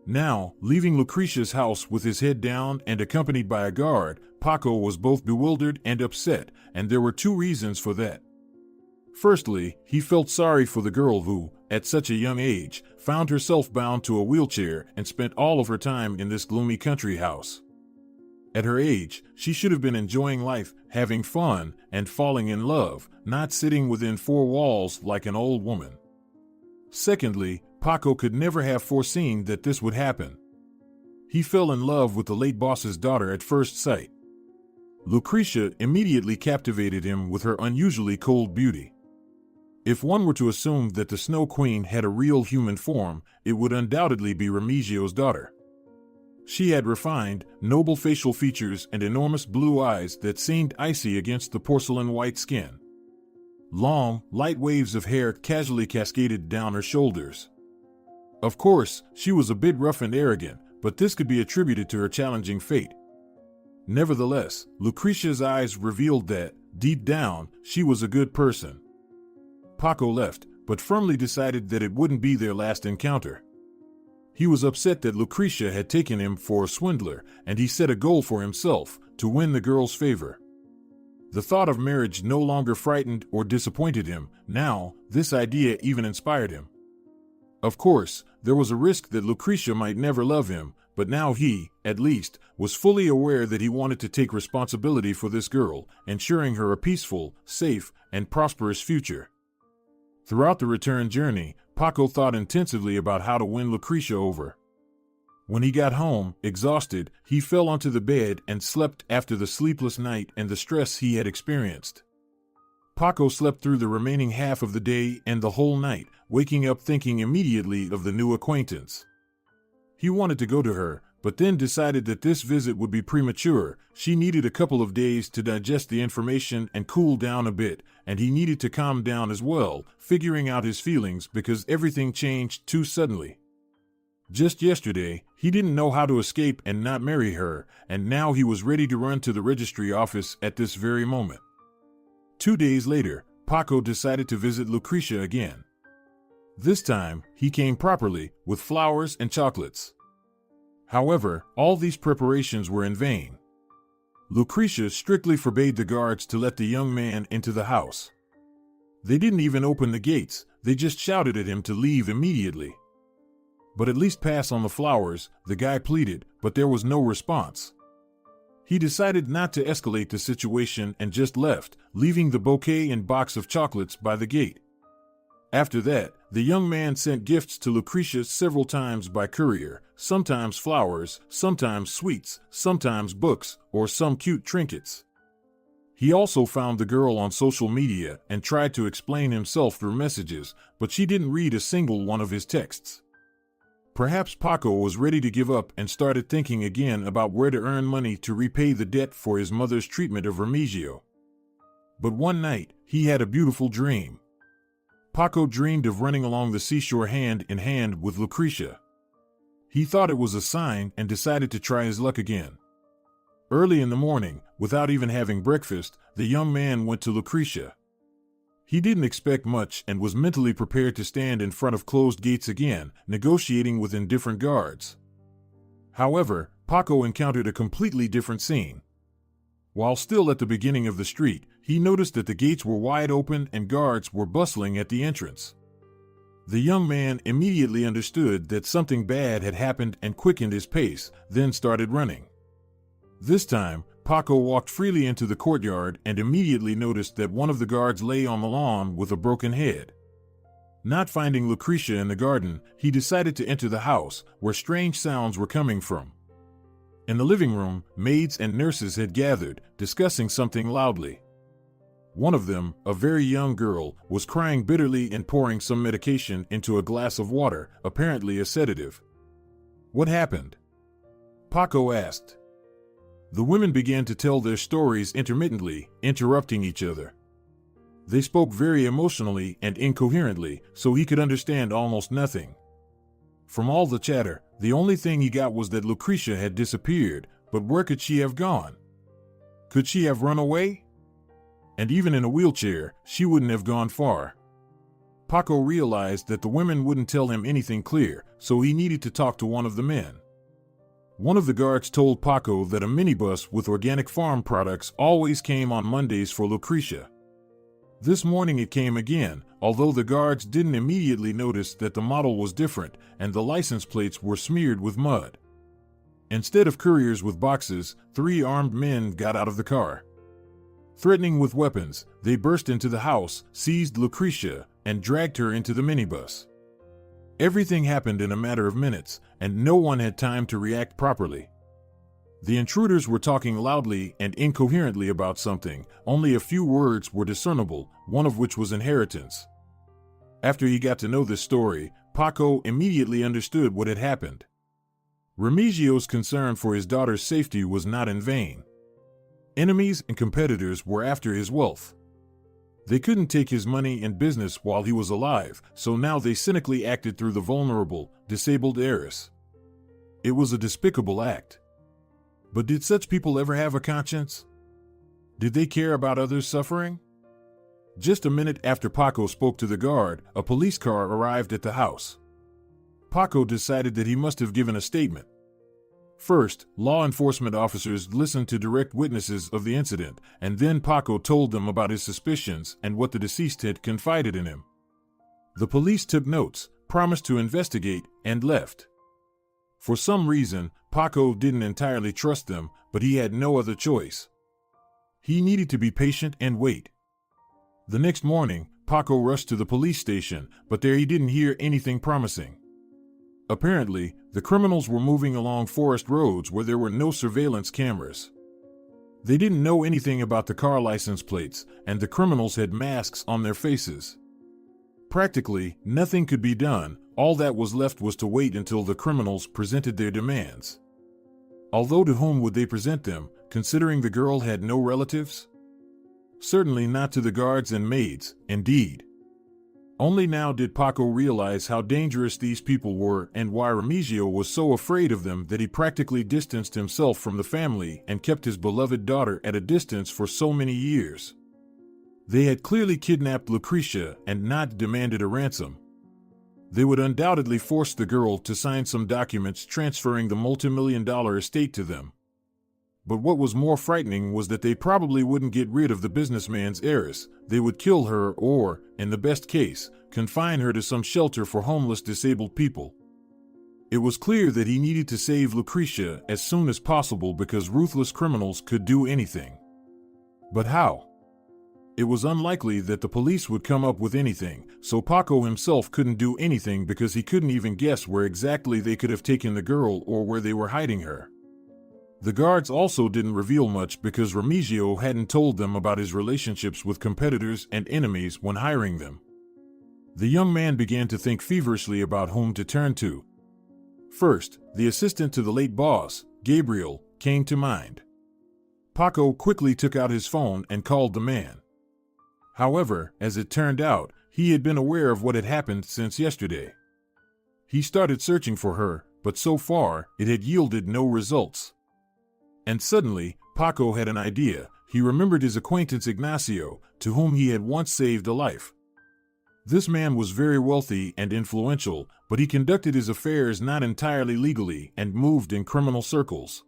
Now, leaving Lucretia's house with his head down and accompanied by a guard, Paco was both bewildered and upset, and there were two reasons for that. Firstly, he felt sorry for the girl who, at such a young age, found herself bound to a wheelchair and spent all of her time in this gloomy country house. At her age, she should have been enjoying life, having fun, and falling in love, not sitting within four walls like an old woman. Secondly, Paco could never have foreseen that this would happen. He fell in love with the late boss's daughter at first sight. Lucretia immediately captivated him with her unusually cold beauty. If one were to assume that the Snow Queen had a real human form, it would undoubtedly be Remigio's daughter. She had refined, noble facial features and enormous blue eyes that seemed icy against the porcelain white skin. Long, light waves of hair casually cascaded down her shoulders. Of course, she was a bit rough and arrogant, but this could be attributed to her challenging fate. Nevertheless, Lucretia's eyes revealed that, deep down, she was a good person. Paco left, but firmly decided that it wouldn't be their last encounter. He was upset that Lucretia had taken him for a swindler, and he set a goal for himself, to win the girl's favor. The thought of marriage no longer frightened or disappointed him. Now, this idea even inspired him. Of course, there was a risk that Lucretia might never love him, but now he, at least, was fully aware that he wanted to take responsibility for this girl, ensuring her a peaceful, safe, and prosperous future. Throughout the return journey, Paco thought intensively about how to win Lucretia over. When he got home, exhausted, he fell onto the bed and slept after the sleepless night and the stress he had experienced. Paco slept through the remaining half of the day and the whole night, waking up thinking immediately of the new acquaintance. He wanted to go to her, but then decided that this visit would be premature. She needed a couple of days to digest the information and cool down a bit, and he needed to calm down as well, figuring out his feelings because everything changed too suddenly. Just yesterday, he didn't know how to escape and not marry her, and now he was ready to run to the registry office at this very moment. 2 days later, Paco decided to visit Lucretia again. This time, he came properly, with flowers and chocolates. However, all these preparations were in vain. Lucretia strictly forbade the guards to let the young man into the house. They didn't even open the gates, they just shouted at him to leave immediately. But at least pass on the flowers, the guy pleaded, but there was no response. He decided not to escalate the situation and just left, leaving the bouquet and box of chocolates by the gate. After that, the young man sent gifts to Lucretia several times by courier, sometimes flowers, sometimes sweets, sometimes books, or some cute trinkets. He also found the girl on social media and tried to explain himself through messages, but she didn't read a single one of his texts. Perhaps Paco was ready to give up and started thinking again about where to earn money to repay the debt for his mother's treatment of Remigio. But one night, he had a beautiful dream. Paco dreamed of running along the seashore hand in hand with Lucretia. He thought it was a sign and decided to try his luck again. Early in the morning, without even having breakfast, the young man went to Lucretia. He didn't expect much and was mentally prepared to stand in front of closed gates again, negotiating with indifferent guards. However, Paco encountered a completely different scene. While still at the beginning of the street, he noticed that the gates were wide open and guards were bustling at the entrance. The young man immediately understood that something bad had happened and quickened his pace, then started running. This time, Paco walked freely into the courtyard and immediately noticed that one of the guards lay on the lawn with a broken head. Not finding Lucretia in the garden, he decided to enter the house, where strange sounds were coming from. In the living room, maids and nurses had gathered, discussing something loudly. One of them, a very young girl, was crying bitterly and pouring some medication into a glass of water, apparently a sedative. "What happened?" Paco asked. The women began to tell their stories intermittently, interrupting each other. They spoke very emotionally and incoherently, so he could understand almost nothing. From all the chatter, the only thing he got was that Lucretia had disappeared, but where could she have gone? Could she have run away? And even in a wheelchair, she wouldn't have gone far. Paco realized that the women wouldn't tell him anything clear, so he needed to talk to one of the men. One of the guards told Paco that a minibus with organic farm products always came on Mondays for Lucretia. This morning it came again, although the guards didn't immediately notice that the model was different and the license plates were smeared with mud. Instead of couriers with boxes, 3 armed men got out of the car. Threatening with weapons, they burst into the house, seized Lucretia, and dragged her into the minibus. Everything happened in a matter of minutes, and no one had time to react properly. The intruders were talking loudly and incoherently about something. Only a few words were discernible, one of which was inheritance. After he got to know this story, Paco immediately understood what had happened. Remigio's concern for his daughter's safety was not in vain. Enemies and competitors were after his wealth. They couldn't take his money and business while he was alive, so now they cynically acted through the vulnerable, disabled heiress. It was a despicable act. But did such people ever have a conscience? Did they care about others suffering? Just a minute after Paco spoke to the guard, a police car arrived at the house. Paco decided that he must have given a statement. First, law enforcement officers listened to direct witnesses of the incident, and then Paco told them about his suspicions and what the deceased had confided in him. The police took notes, promised to investigate, and left. For some reason, Paco didn't entirely trust them, but he had no other choice. He needed to be patient and wait. The next morning, Paco rushed to the police station, but there he didn't hear anything promising. Apparently, the criminals were moving along forest roads where there were no surveillance cameras. They didn't know anything about the car license plates, and the criminals had masks on their faces. Practically, nothing could be done. All that was left was to wait until the criminals presented their demands. Although to whom would they present them, considering the girl had no relatives? Certainly not to the guards and maids, indeed. Only now did Paco realize how dangerous these people were and why Remigio was so afraid of them that he practically distanced himself from the family and kept his beloved daughter at a distance for so many years. They had clearly kidnapped Lucretia and not demanded a ransom. They would undoubtedly force the girl to sign some documents transferring the multimillion-dollar estate to them. But what was more frightening was that they probably wouldn't get rid of the businessman's heiress. They would kill her or, in the best case, confine her to some shelter for homeless disabled people. It was clear that he needed to save Lucretia as soon as possible because ruthless criminals could do anything. But how? It was unlikely that the police would come up with anything, so Paco himself couldn't do anything because he couldn't even guess where exactly they could have taken the girl or where they were hiding her. The guards also didn't reveal much because Remigio hadn't told them about his relationships with competitors and enemies when hiring them. The young man began to think feverishly about whom to turn to. First, the assistant to the late boss, Gabriel, came to mind. Paco quickly took out his phone and called the man. However, as it turned out, he had been aware of what had happened since yesterday. He started searching for her, but so far, it had yielded no results. And suddenly, Paco had an idea. He remembered his acquaintance Ignacio, to whom he had once saved a life. This man was very wealthy and influential, but he conducted his affairs not entirely legally and moved in criminal circles.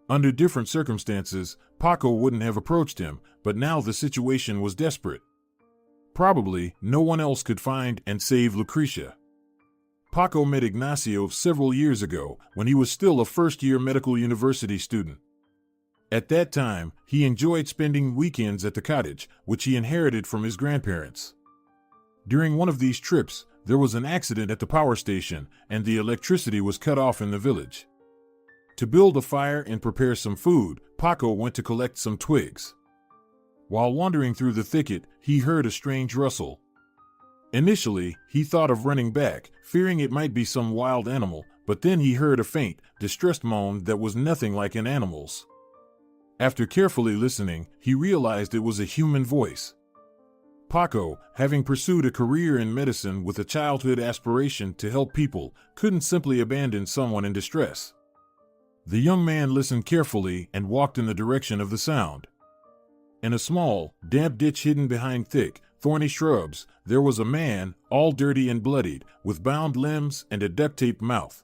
Under different circumstances, Paco wouldn't have approached him, but now the situation was desperate. Probably, no one else could find and save Lucretia. Paco met Ignacio several years ago when he was still a first-year medical university student. At that time, he enjoyed spending weekends at the cottage, which he inherited from his grandparents. During one of these trips, there was an accident at the power station, and the electricity was cut off in the village. To build a fire and prepare some food, Paco went to collect some twigs. While wandering through the thicket, he heard a strange rustle. Initially, he thought of running back, fearing it might be some wild animal, but then he heard a faint, distressed moan that was nothing like an animal's. After carefully listening, he realized it was a human voice. Paco, having pursued a career in medicine with a childhood aspiration to help people, couldn't simply abandon someone in distress. The young man listened carefully and walked in the direction of the sound. In a small, damp ditch hidden behind thick, thorny shrubs, there was a man, all dirty and bloodied, with bound limbs and a duct-taped mouth.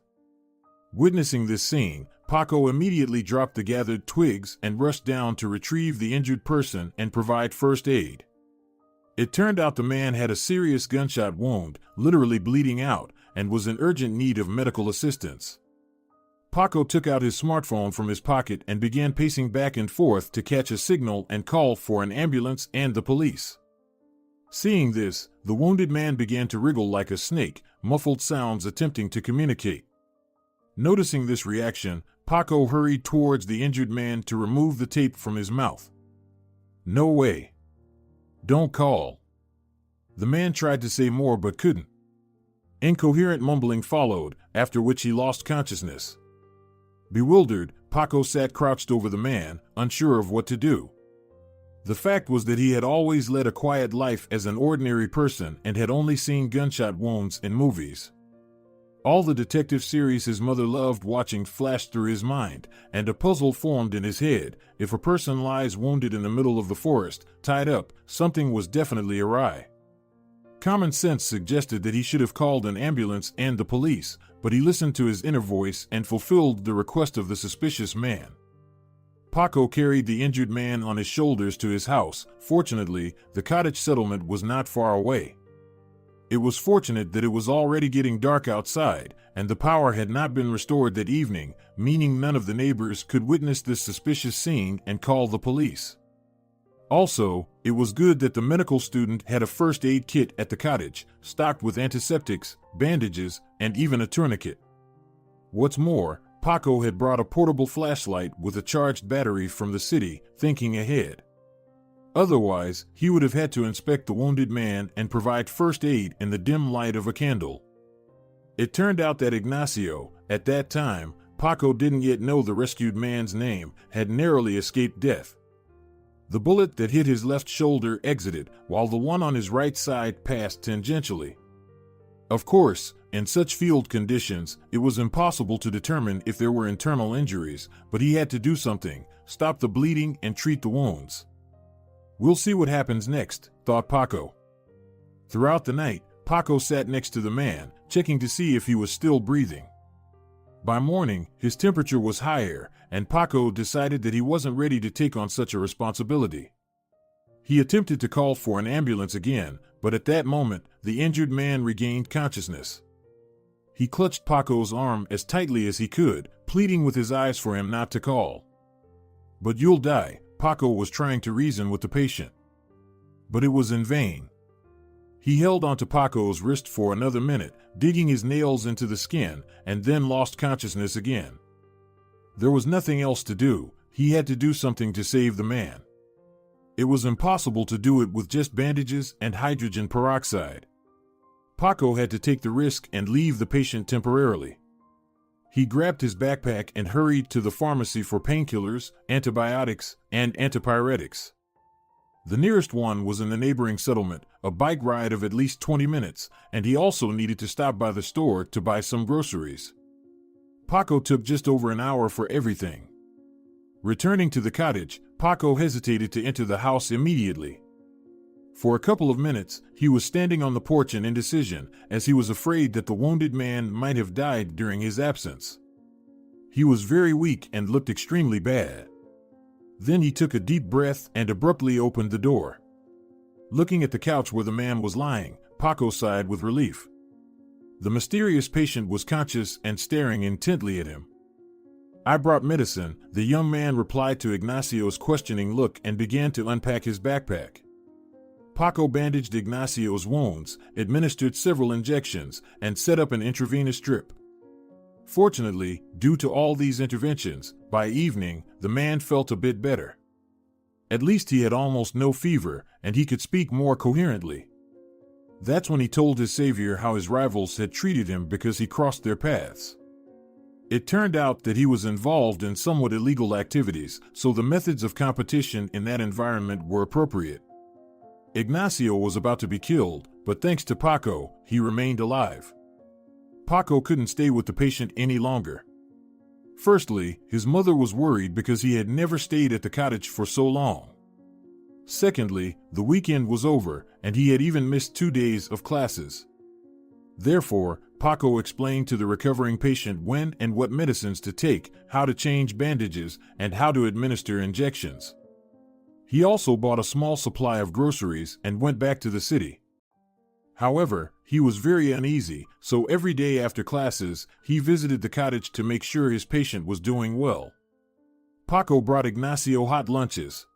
Witnessing this scene, Paco immediately dropped the gathered twigs and rushed down to retrieve the injured person and provide first aid. It turned out the man had a serious gunshot wound, literally bleeding out, and was in urgent need of medical assistance. Paco took out his smartphone from his pocket and began pacing back and forth to catch a signal and call for an ambulance and the police. Seeing this, the wounded man began to wriggle like a snake, muffled sounds attempting to communicate. Noticing this reaction, Paco hurried towards the injured man to remove the tape from his mouth. "No way. Don't call." The man tried to say more but couldn't. Incoherent mumbling followed, after which he lost consciousness. Bewildered, Paco sat crouched over the man, unsure of what to do. The fact was that he had always led a quiet life as an ordinary person and had only seen gunshot wounds in movies. All the detective series his mother loved watching flashed through his mind, and a puzzle formed in his head. If a person lies wounded in the middle of the forest, tied up, something was definitely awry. Common sense suggested that he should have called an ambulance and the police, but he listened to his inner voice and fulfilled the request of the suspicious man. Paco carried the injured man on his shoulders to his house. Fortunately, the cottage settlement was not far away. It was fortunate that it was already getting dark outside, and the power had not been restored that evening, meaning none of the neighbors could witness this suspicious scene and call the police. Also, it was good that the medical student had a first aid kit at the cottage, stocked with antiseptics, bandages, and even a tourniquet. What's more, Paco had brought a portable flashlight with a charged battery from the city, thinking ahead. Otherwise, he would have had to inspect the wounded man and provide first aid in the dim light of a candle. It turned out that Ignacio, at that time, Paco didn't yet know the rescued man's name, had narrowly escaped death. The bullet that hit his left shoulder exited, while the one on his right side passed tangentially. Of course, in such field conditions, it was impossible to determine if there were internal injuries, but he had to do something, stop the bleeding and treat the wounds. We'll see what happens next, thought Paco. Throughout the night, Paco sat next to the man, checking to see if he was still breathing. By morning, his temperature was higher, and Paco decided that he wasn't ready to take on such a responsibility. He attempted to call for an ambulance again, but at that moment, the injured man regained consciousness. He clutched Paco's arm as tightly as he could, pleading with his eyes for him not to call. "But you'll die," Paco was trying to reason with the patient. But it was in vain. He held onto Paco's wrist for another minute, digging his nails into the skin, and then lost consciousness again. There was nothing else to do. He had to do something to save the man. It was impossible to do it with just bandages and hydrogen peroxide. Paco had to take the risk and leave the patient temporarily. He grabbed his backpack and hurried to the pharmacy for painkillers, antibiotics, and antipyretics. The nearest one was in the neighboring settlement, a bike ride of at least 20 minutes, and he also needed to stop by the store to buy some groceries. Paco took just over an hour for everything. Returning to the cottage, Paco hesitated to enter the house immediately. For a couple of minutes, he was standing on the porch in indecision, as he was afraid that the wounded man might have died during his absence. He was very weak and looked extremely bad. Then he took a deep breath and abruptly opened the door. Looking at the couch where the man was lying, Paco sighed with relief. The mysterious patient was conscious and staring intently at him. "I brought medicine," the young man replied to Ignacio's questioning look and began to unpack his backpack. Paco bandaged Ignacio's wounds, administered several injections, and set up an intravenous drip. Fortunately, due to all these interventions, by evening, the man felt a bit better. At least he had almost no fever, and he could speak more coherently. That's when he told his savior how his rivals had treated him because he crossed their paths. It turned out that he was involved in somewhat illegal activities, so the methods of competition in that environment were appropriate. Ignacio was about to be killed, but thanks to Paco, he remained alive. Paco couldn't stay with the patient any longer. Firstly, his mother was worried because he had never stayed at the cottage for so long. Secondly, the weekend was over, and he had even missed 2 days of classes. Therefore, Paco explained to the recovering patient when and what medicines to take, how to change bandages, and how to administer injections. He also bought a small supply of groceries and went back to the city. However, he was very uneasy, so every day after classes, he visited the cottage to make sure his patient was doing well. Paco brought Ignacio hot lunches.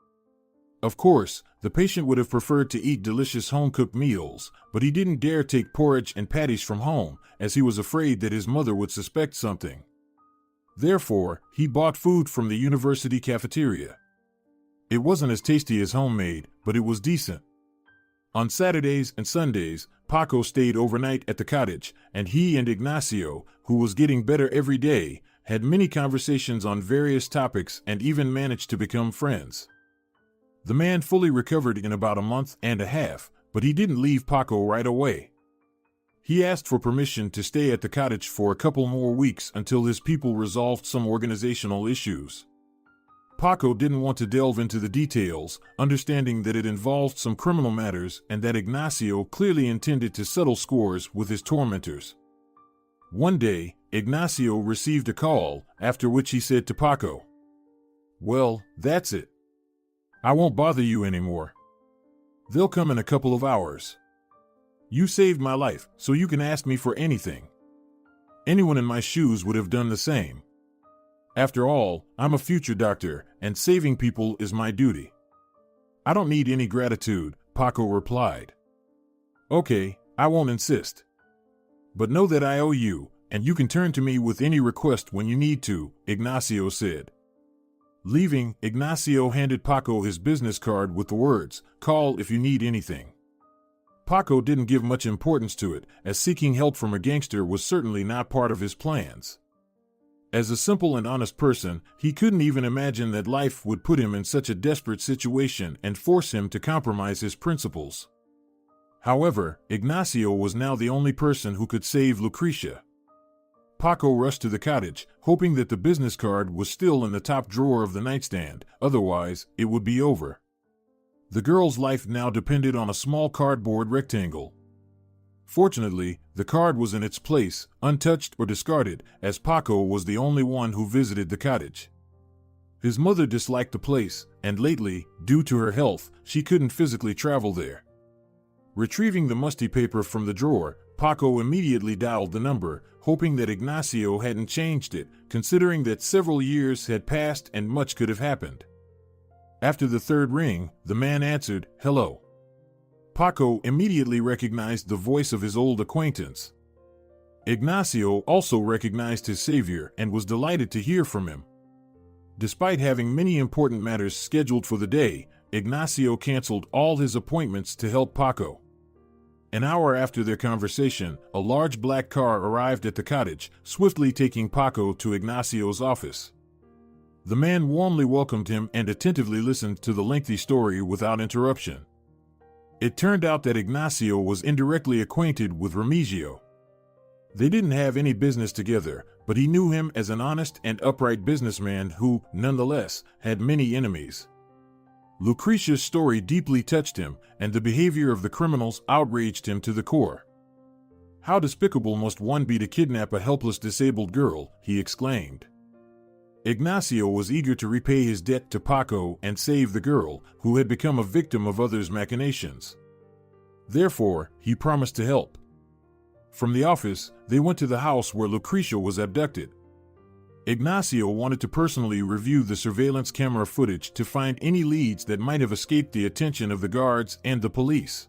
Of course, the patient would have preferred to eat delicious home-cooked meals, but he didn't dare take porridge and patties from home, as he was afraid that his mother would suspect something. Therefore, he bought food from the university cafeteria. It wasn't as tasty as homemade, but it was decent. On Saturdays and Sundays, Paco stayed overnight at the cottage, and he and Ignacio, who was getting better every day, had many conversations on various topics and even managed to become friends. The man fully recovered in about a month and a half, but he didn't leave Paco right away. He asked for permission to stay at the cottage for a couple more weeks until his people resolved some organizational issues. Paco didn't want to delve into the details, understanding that it involved some criminal matters and that Ignacio clearly intended to settle scores with his tormentors. One day, Ignacio received a call, after which he said to Paco, "Well, that's it. I won't bother you anymore. They'll come in a couple of hours." You saved my life, so you can ask me for anything. Anyone in my shoes would have done the same. After all, I'm a future doctor, and saving people is my duty. I don't need any gratitude, Paco replied. Okay, I won't insist. But know that I owe you, and you can turn to me with any request when you need to, Ignacio said. Leaving, Ignacio handed Paco his business card with the words, "Call if you need anything." Paco didn't give much importance to it, as seeking help from a gangster was certainly not part of his plans. As a simple and honest person, he couldn't even imagine that life would put him in such a desperate situation and force him to compromise his principles. However, Ignacio was now the only person who could save Lucrecia. Paco rushed to the cottage, hoping that the business card was still in the top drawer of the nightstand, otherwise, it would be over. The girl's life now depended on a small cardboard rectangle. Fortunately, the card was in its place, untouched or discarded, as Paco was the only one who visited the cottage. His mother disliked the place, and lately, due to her health, she couldn't physically travel there. Retrieving the musty paper from the drawer, Paco immediately dialed the number, hoping that Ignacio hadn't changed it, considering that several years had passed and much could have happened. After the third ring, the man answered, "Hello." Paco immediately recognized the voice of his old acquaintance. Ignacio also recognized his savior and was delighted to hear from him. Despite having many important matters scheduled for the day, Ignacio canceled all his appointments to help Paco. An hour after their conversation, a large black car arrived at the cottage, swiftly taking Paco to Ignacio's office. The man warmly welcomed him and attentively listened to the lengthy story without interruption. It turned out that Ignacio was indirectly acquainted with Remigio. They didn't have any business together, but he knew him as an honest and upright businessman who, nonetheless, had many enemies. Lucrecia's story deeply touched him, and the behavior of the criminals outraged him to the core. "How despicable must one be to kidnap a helpless disabled girl," he exclaimed. Ignacio was eager to repay his debt to Paco and save the girl, who had become a victim of others' machinations. Therefore, he promised to help. From the office, they went to the house where Lucrecia was abducted. Ignacio wanted to personally review the surveillance camera footage to find any leads that might have escaped the attention of the guards and the police.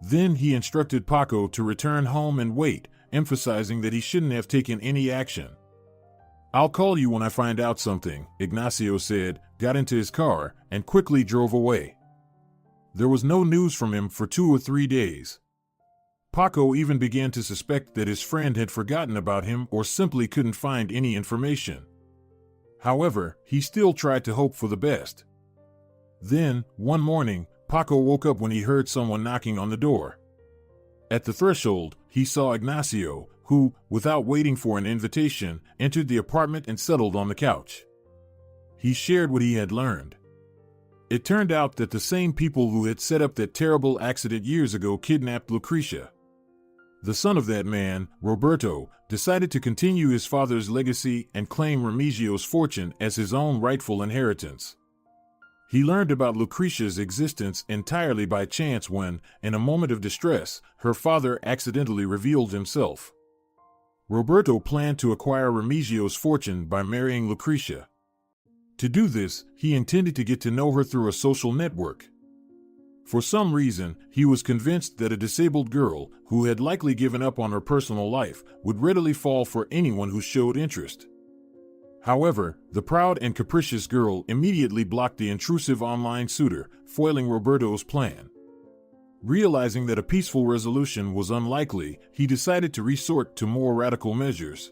Then he instructed Paco to return home and wait, emphasizing that he shouldn't have taken any action. "I'll call you when I find out something," Ignacio said, got into his car, and quickly drove away. There was no news from him for 2 or 3 days. Paco even began to suspect that his friend had forgotten about him or simply couldn't find any information. However, he still tried to hope for the best. Then, one morning, Paco woke up when he heard someone knocking on the door. At the threshold, he saw Ignacio, who, without waiting for an invitation, entered the apartment and settled on the couch. He shared what he had learned. It turned out that the same people who had set up that terrible accident years ago kidnapped Lucrecia. The son of that man, Roberto, decided to continue his father's legacy and claim Remigio's fortune as his own rightful inheritance. He learned about Lucrecia's existence entirely by chance when, in a moment of distress, her father accidentally revealed himself. Roberto planned to acquire Remigio's fortune by marrying Lucrecia. To do this, he intended to get to know her through a social network. For some reason, he was convinced that a disabled girl, who had likely given up on her personal life, would readily fall for anyone who showed interest. However, the proud and capricious girl immediately blocked the intrusive online suitor, foiling Roberto's plan. Realizing that a peaceful resolution was unlikely, he decided to resort to more radical measures.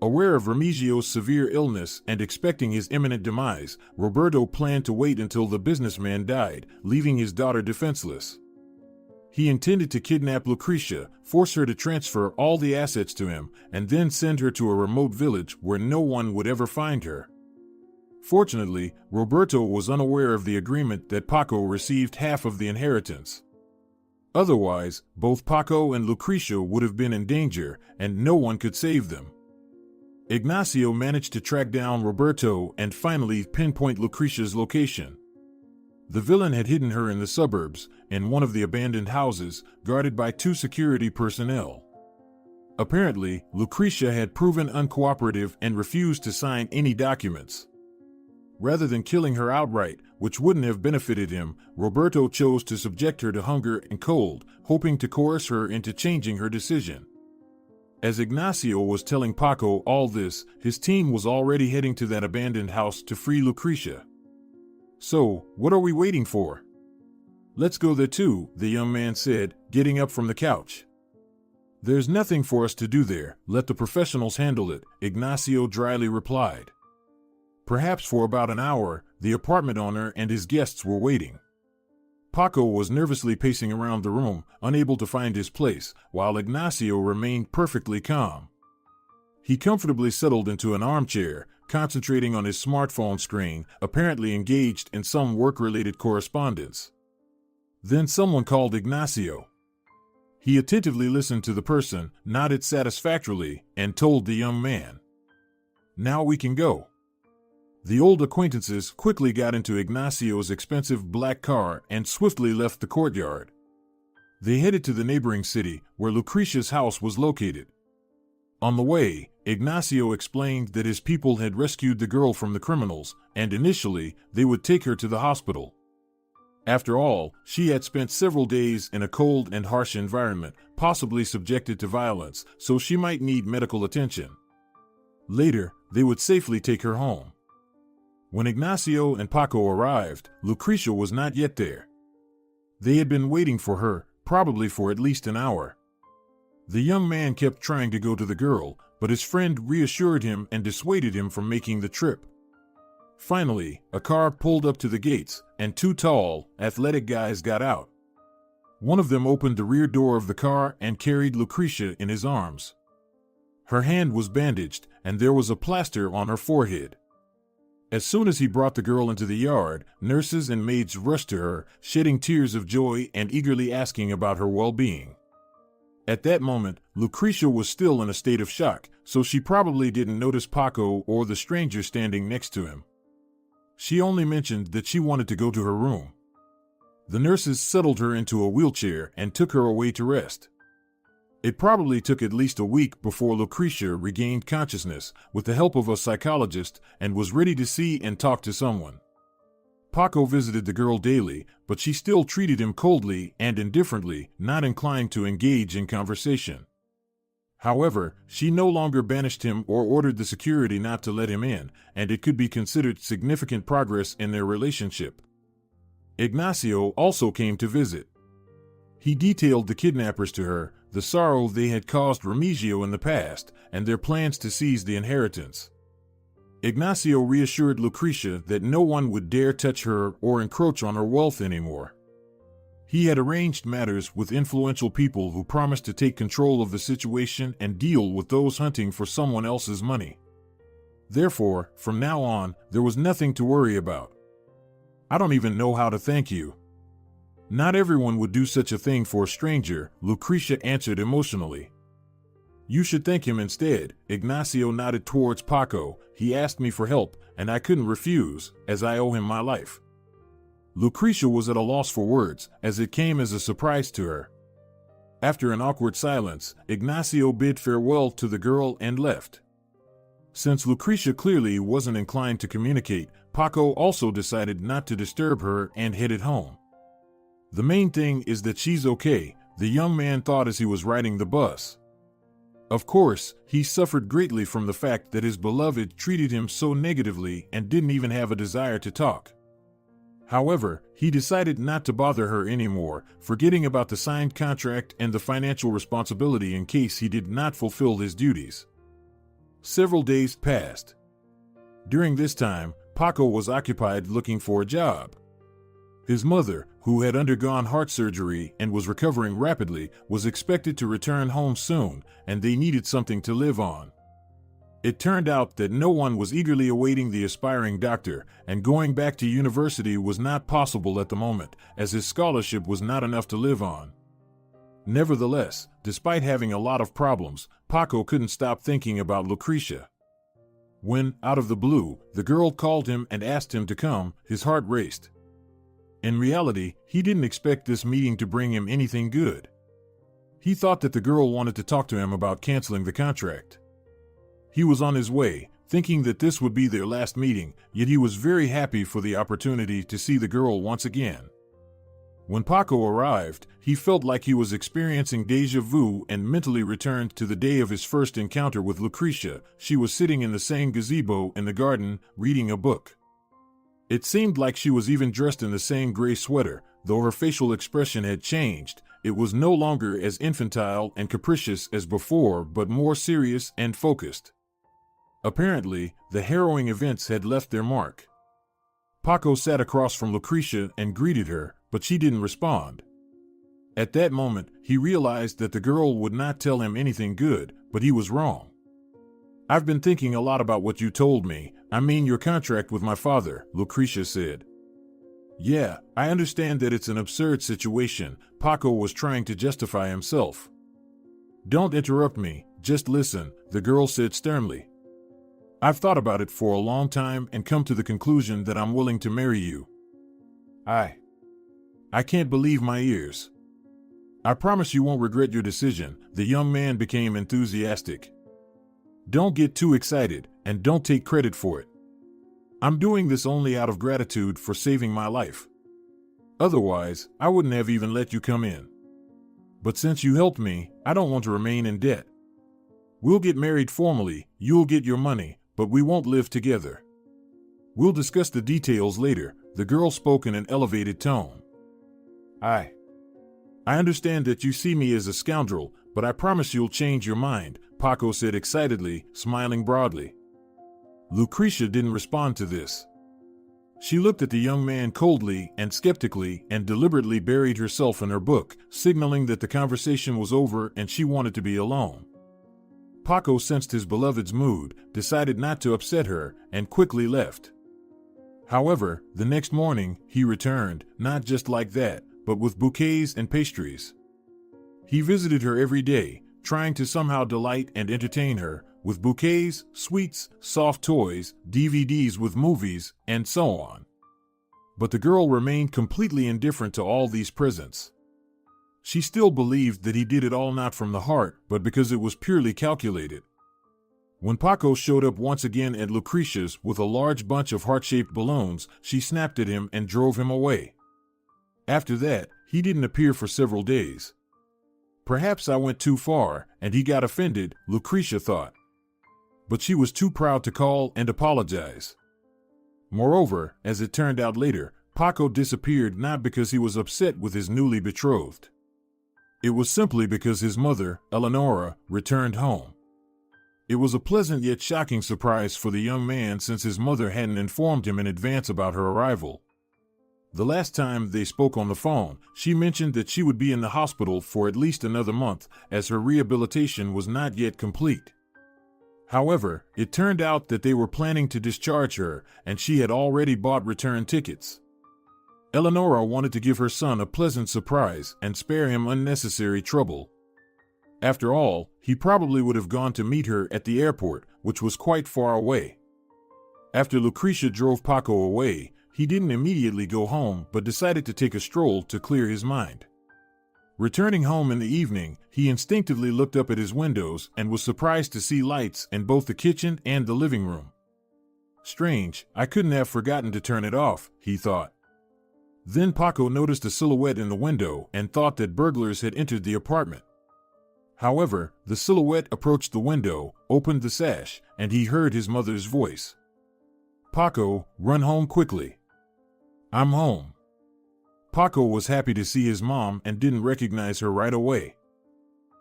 Aware of Remigio's severe illness and expecting his imminent demise, Roberto planned to wait until the businessman died, leaving his daughter defenseless. He intended to kidnap Lucrecia, force her to transfer all the assets to him, and then send her to a remote village where no one would ever find her. Fortunately, Roberto was unaware of the agreement that Paco received half of the inheritance. Otherwise, both Paco and Lucrecia would have been in danger, and no one could save them. Ignacio managed to track down Roberto and finally pinpoint Lucrecia's location. The villain had hidden her in the suburbs, in one of the abandoned houses, guarded by 2 security personnel. Apparently, Lucretia had proven uncooperative and refused to sign any documents. Rather than killing her outright, which wouldn't have benefited him, Roberto chose to subject her to hunger and cold, hoping to coerce her into changing her decision. As Ignacio was telling Paco all this, his team was already heading to that abandoned house to free Lucretia. "So, what are we waiting for?" "Let's go there too," the young man said, getting up from the couch. "There's nothing for us to do there, let the professionals handle it," Ignacio dryly replied. Perhaps for about an hour, the apartment owner and his guests were waiting. Paco was nervously pacing around the room, unable to find his place, while Ignacio remained perfectly calm. He comfortably settled into an armchair, concentrating on his smartphone screen, apparently engaged in some work-related correspondence. Then someone called Ignacio. He attentively listened to the person, nodded satisfactorily, and told the young man, "Now we can go." The old acquaintances quickly got into Ignacio's expensive black car and swiftly left the courtyard. They headed to the neighboring city, where Lucretia's house was located. On the way, Ignacio explained that his people had rescued the girl from the criminals, and initially, they would take her to the hospital. After all, she had spent several days in a cold and harsh environment, possibly subjected to violence, so she might need medical attention. Later, they would safely take her home. When Ignacio and Paco arrived, Lucretia was not yet there. They had been waiting for her, probably for at least an hour. The young man kept trying to go to the girl, but his friend reassured him and dissuaded him from making the trip. Finally, a car pulled up to the gates, and 2 tall, athletic guys got out. One of them opened the rear door of the car and carried Lucretia in his arms. Her hand was bandaged, and there was a plaster on her forehead. As soon as he brought the girl into the yard, nurses and maids rushed to her, shedding tears of joy and eagerly asking about her well-being. At that moment, Lucretia was still in a state of shock, so she probably didn't notice Paco or the stranger standing next to him. She only mentioned that she wanted to go to her room. The nurses settled her into a wheelchair and took her away to rest. It probably took at least a week before Lucretia regained consciousness with the help of a psychologist and was ready to see and talk to someone. Paco visited the girl daily, but she still treated him coldly and indifferently, not inclined to engage in conversation. However, she no longer banished him or ordered the security not to let him in, and it could be considered significant progress in their relationship. Ignacio also came to visit. He detailed the kidnappers to her, the sorrow they had caused Remigio in the past, and their plans to seize the inheritance. Ignacio reassured Lucretia that no one would dare touch her or encroach on her wealth anymore. He had arranged matters with influential people who promised to take control of the situation and deal with those hunting for someone else's money. Therefore, from now on, there was nothing to worry about. "I don't even know how to thank you." "Not everyone would do such a thing for a stranger," Lucretia answered emotionally. "You should thank him instead." Ignacio nodded towards Paco. "He asked me for help, and I couldn't refuse, as I owe him my life." Lucretia was at a loss for words, as it came as a surprise to her. After an awkward silence, Ignacio bid farewell to the girl and left. Since Lucretia clearly wasn't inclined to communicate, Paco also decided not to disturb her and headed home. "The main thing is that she's okay," the young man thought as he was riding the bus. Of course, he suffered greatly from the fact that his beloved treated him so negatively and didn't even have a desire to talk. However, he decided not to bother her anymore, forgetting about the signed contract and the financial responsibility in case he did not fulfill his duties. Several days passed. During this time, Paco was occupied looking for a job. His mother, who had undergone heart surgery and was recovering rapidly, was expected to return home soon, and they needed something to live on. It turned out that no one was eagerly awaiting the aspiring doctor, and going back to university was not possible at the moment, as his scholarship was not enough to live on. Nevertheless, despite having a lot of problems, Paco couldn't stop thinking about Lucretia. When, out of the blue, the girl called him and asked him to come, his heart raced. In reality, he didn't expect this meeting to bring him anything good. He thought that the girl wanted to talk to him about canceling the contract. He was on his way, thinking that this would be their last meeting, yet he was very happy for the opportunity to see the girl once again. When Paco arrived, he felt like he was experiencing déjà vu and mentally returned to the day of his first encounter with Lucretia. She was sitting in the same gazebo in the garden, reading a book. It seemed like she was even dressed in the same gray sweater, though her facial expression had changed. It was no longer as infantile and capricious as before, but more serious and focused. Apparently, the harrowing events had left their mark. Paco sat across from Lucretia and greeted her, but she didn't respond. At that moment, he realized that the girl would not tell him anything good, but he was wrong. "I've been thinking a lot about what you told me, I mean your contract with my father," Lucretia said. "Yeah, I understand that it's an absurd situation," Paco was trying to justify himself. "Don't interrupt me, just listen," the girl said sternly. "I've thought about it for a long time and come to the conclusion that I'm willing to marry you." I can't believe my ears. "I promise you won't regret your decision," the young man became enthusiastic. "Don't get too excited, and don't take credit for it. I'm doing this only out of gratitude for saving my life. Otherwise, I wouldn't have even let you come in. But since you helped me, I don't want to remain in debt. We'll get married formally, you'll get your money, but we won't live together. We'll discuss the details later," the girl spoke in an elevated tone. I understand that you see me as a scoundrel, but I promise you'll change your mind," Paco said excitedly, smiling broadly. Lucretia didn't respond to this. She looked at the young man coldly and skeptically and deliberately buried herself in her book, signaling that the conversation was over and she wanted to be alone. Paco sensed his beloved's mood, decided not to upset her, and quickly left. However, the next morning, he returned, not just like that, but with bouquets and pastries. He visited her every day, trying to somehow delight and entertain her, with bouquets, sweets, soft toys, DVDs with movies, and so on. But the girl remained completely indifferent to all these presents. She still believed that he did it all not from the heart, but because it was purely calculated. When Paco showed up once again at Lucretia's with a large bunch of heart-shaped balloons, she snapped at him and drove him away. After that, he didn't appear for several days. Perhaps I went too far, and he got offended, Lucretia thought. But she was too proud to call and apologize. Moreover, as it turned out later, Paco disappeared not because he was upset with his newly betrothed. It was simply because his mother, Eleonora, returned home. It was a pleasant yet shocking surprise for the young man since his mother hadn't informed him in advance about her arrival. The last time they spoke on the phone, she mentioned that she would be in the hospital for at least another month, as her rehabilitation was not yet complete. However, it turned out that they were planning to discharge her, and she had already bought return tickets. Eleonora wanted to give her son a pleasant surprise and spare him unnecessary trouble. After all, he probably would have gone to meet her at the airport, which was quite far away. After Lucretia drove Paco away, he didn't immediately go home but decided to take a stroll to clear his mind. Returning home in the evening, he instinctively looked up at his windows and was surprised to see lights in both the kitchen and the living room. Strange, I couldn't have forgotten to turn it off, he thought. Then Paco noticed a silhouette in the window and thought that burglars had entered the apartment. However, the silhouette approached the window, opened the sash, and he heard his mother's voice. "Paco, run home quickly. I'm home." Paco was happy to see his mom and didn't recognize her right away.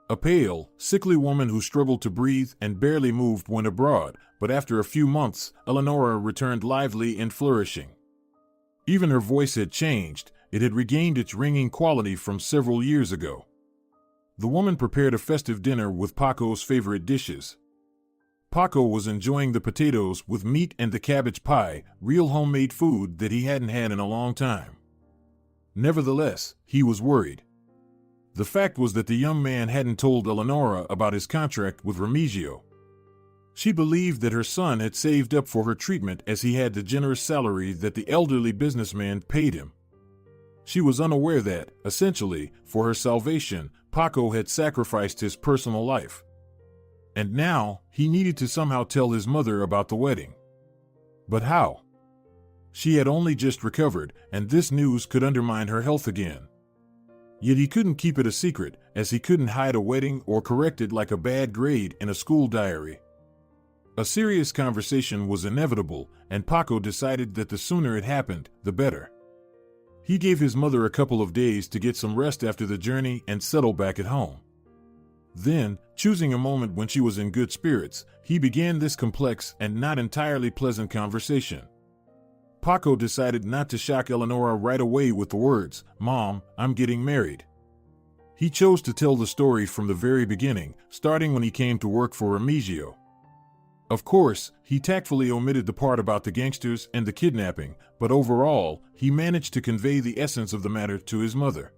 A pale, sickly woman who struggled to breathe and barely moved when abroad, but after a few months, Eleonora returned lively and flourishing. Even her voice had changed, it had regained its ringing quality from several years ago. The woman prepared a festive dinner with Paco's favorite dishes. Paco was enjoying the potatoes with meat and the cabbage pie, real homemade food that he hadn't had in a long time. Nevertheless, he was worried. The fact was that the young man hadn't told Eleonora about his contract with Remigio. She believed that her son had saved up for her treatment as he had the generous salary that the elderly businessman paid him. She was unaware that, essentially, for her salvation, Paco had sacrificed his personal life. And now, he needed to somehow tell his mother about the wedding. But how? She had only just recovered, and this news could undermine her health again. Yet he couldn't keep it a secret, as he couldn't hide a wedding or correct it like a bad grade in a school diary. A serious conversation was inevitable, and Paco decided that the sooner it happened, the better. He gave his mother a couple of days to get some rest after the journey and settle back at home. Then, choosing a moment when she was in good spirits, he began this complex and not entirely pleasant conversation. Paco decided not to shock Eleonora right away with the words, "Mom, I'm getting married." He chose to tell the story from the very beginning, starting when he came to work for Remigio. Of course, he tactfully omitted the part about the gangsters and the kidnapping, but overall, he managed to convey the essence of the matter to his mother.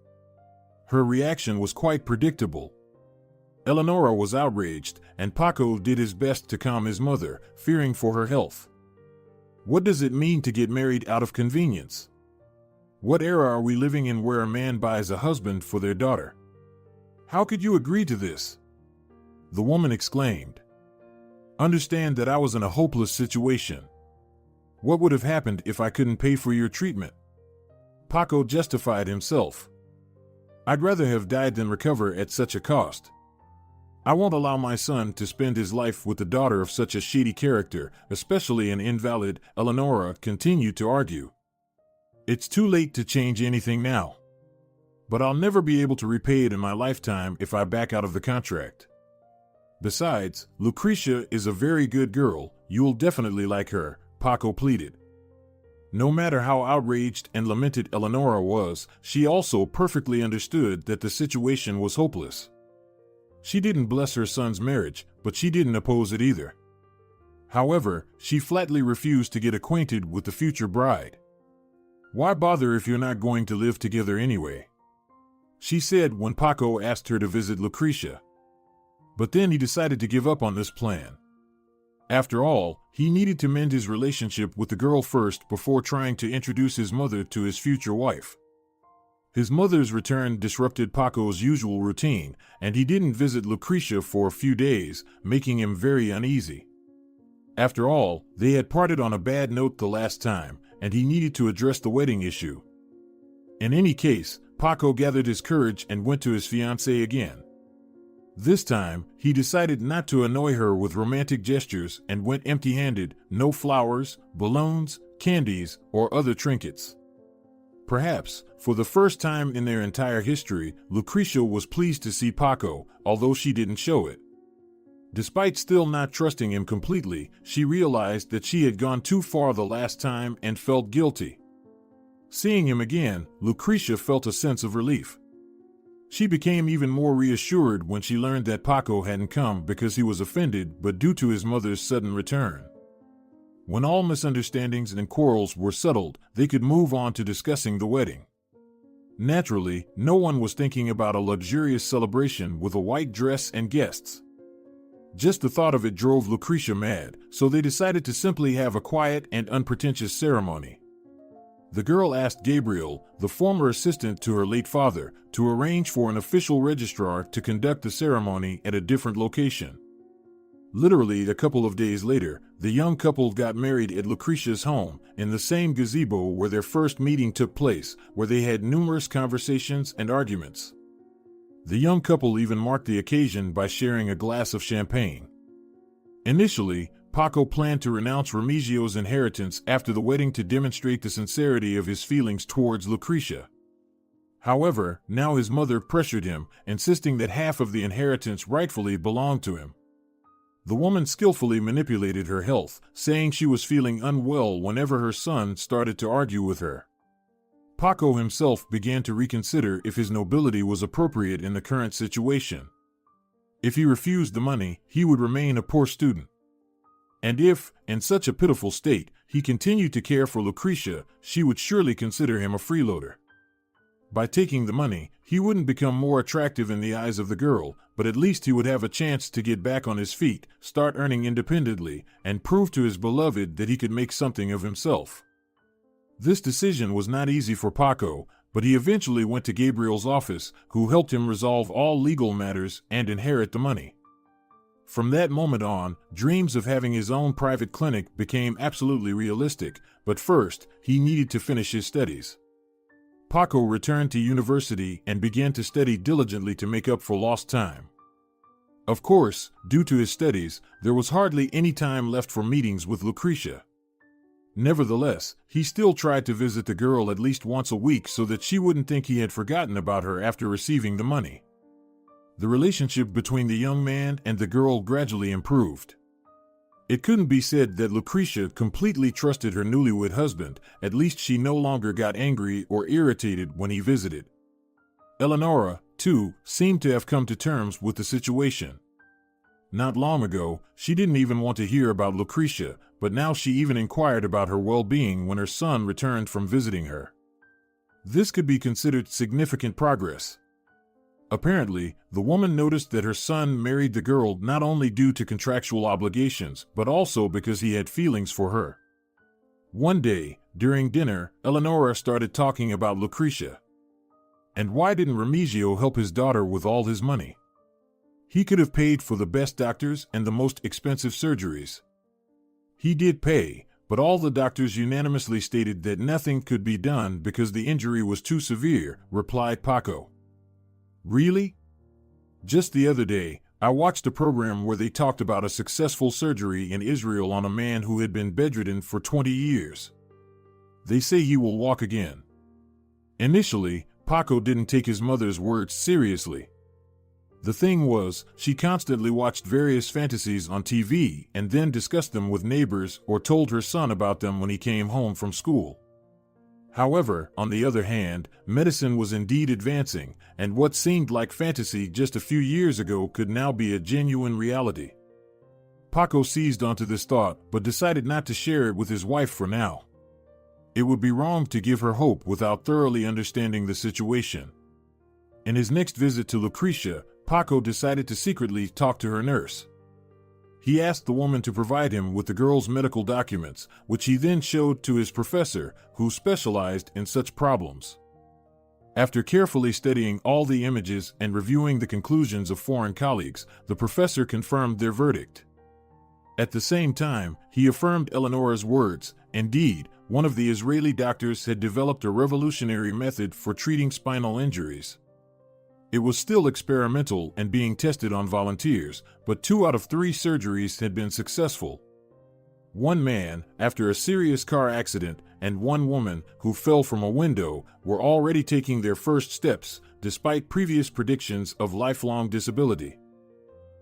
Her reaction was quite predictable. Eleonora was outraged, and Paco did his best to calm his mother, fearing for her health. What does it mean to get married out of convenience? What era are we living in where a man buys a husband for their daughter? How could you agree to this? The woman exclaimed. Understand that I was in a hopeless situation. What would have happened if I couldn't pay for your treatment? Paco justified himself. I'd rather have died than recover at such a cost. I won't allow my son to spend his life with the daughter of such a shady character, especially an invalid, Eleonora continued to argue. It's too late to change anything now. But I'll never be able to repay it in my lifetime if I back out of the contract. Besides, Lucretia is a very good girl, you'll definitely like her, Paco pleaded. No matter how outraged and lamented Eleonora was, she also perfectly understood that the situation was hopeless. She didn't bless her son's marriage, but she didn't oppose it either. However, she flatly refused to get acquainted with the future bride. Why bother if you're not going to live together anyway? She said when Paco asked her to visit Lucretia. But then he decided to give up on this plan. After all, he needed to mend his relationship with the girl first before trying to introduce his mother to his future wife. His mother's return disrupted Paco's usual routine, and he didn't visit Lucretia for a few days, making him very uneasy. After all, they had parted on a bad note the last time, and he needed to address the wedding issue. In any case, Paco gathered his courage and went to his fiancée again. This time, he decided not to annoy her with romantic gestures and went empty-handed, no flowers, balloons, candies, or other trinkets. Perhaps, for the first time in their entire history, Lucretia was pleased to see Paco, although she didn't show it. Despite still not trusting him completely, she realized that she had gone too far the last time and felt guilty. Seeing him again, Lucretia felt a sense of relief. She became even more reassured when she learned that Paco hadn't come because he was offended but due to his mother's sudden return. When all misunderstandings and quarrels were settled, they could move on to discussing the wedding. Naturally, no one was thinking about a luxurious celebration with a white dress and guests. Just the thought of it drove Lucretia mad, so they decided to simply have a quiet and unpretentious ceremony. The girl asked Gabriel, the former assistant to her late father, to arrange for an official registrar to conduct the ceremony at a different location. Literally a couple of days later, the young couple got married at Lucretia's home, in the same gazebo where their first meeting took place, where they had numerous conversations and arguments. The young couple even marked the occasion by sharing a glass of champagne. Initially, Paco planned to renounce Remigio's inheritance after the wedding to demonstrate the sincerity of his feelings towards Lucretia. However, now his mother pressured him, insisting that half of the inheritance rightfully belonged to him. The woman skillfully manipulated her health, saying she was feeling unwell whenever her son started to argue with her. Paco himself began to reconsider if his nobility was appropriate in the current situation. If he refused the money, he would remain a poor student. And if, in such a pitiful state, he continued to care for Lucretia, she would surely consider him a freeloader. By taking the money, he wouldn't become more attractive in the eyes of the girl, but at least he would have a chance to get back on his feet, start earning independently, and prove to his beloved that he could make something of himself. This decision was not easy for Paco, but he eventually went to Gabriel's office, who helped him resolve all legal matters and inherit the money. From that moment on, dreams of having his own private clinic became absolutely realistic, but first, he needed to finish his studies. Paco returned to university and began to study diligently to make up for lost time. Of course, due to his studies, there was hardly any time left for meetings with Lucretia. Nevertheless, he still tried to visit the girl at least once a week so that she wouldn't think he had forgotten about her after receiving the money. The relationship between the young man and the girl gradually improved. It couldn't be said that Lucretia completely trusted her newlywed husband, at least she no longer got angry or irritated when he visited. Eleonora, too, seemed to have come to terms with the situation. Not long ago, she didn't even want to hear about Lucretia, but now she even inquired about her well-being when her son returned from visiting her. This could be considered significant progress. Apparently, the woman noticed that her son married the girl not only due to contractual obligations, but also because he had feelings for her. One day, during dinner, Eleonora started talking about Lucretia. And why didn't Remigio help his daughter with all his money? He could have paid for the best doctors and the most expensive surgeries. He did pay, but all the doctors unanimously stated that nothing could be done because the injury was too severe, replied Paco. Really? Just the other day, I watched a program where they talked about a successful surgery in Israel on a man who had been bedridden for 20 years. They say he will walk again. Initially, Paco didn't take his mother's words seriously. The thing was, she constantly watched various fantasies on TV and then discussed them with neighbors or told her son about them when he came home from school. However, on the other hand, medicine was indeed advancing, and what seemed like fantasy just a few years ago could now be a genuine reality. Paco seized onto this thought, but decided not to share it with his wife for now. It would be wrong to give her hope without thoroughly understanding the situation. In his next visit to Lucretia, Paco decided to secretly talk to her nurse. He asked the woman to provide him with the girl's medical documents, which he then showed to his professor, who specialized in such problems. After carefully studying all the images and reviewing the conclusions of foreign colleagues, the professor confirmed their verdict. At the same time, he affirmed Eleonora's words. Indeed, one of the Israeli doctors had developed a revolutionary method for treating spinal injuries. It was still experimental and being tested on volunteers, but 2 out of 3 surgeries had been successful. One man, after a serious car accident, and one woman, who fell from a window, were already taking their first steps, despite previous predictions of lifelong disability.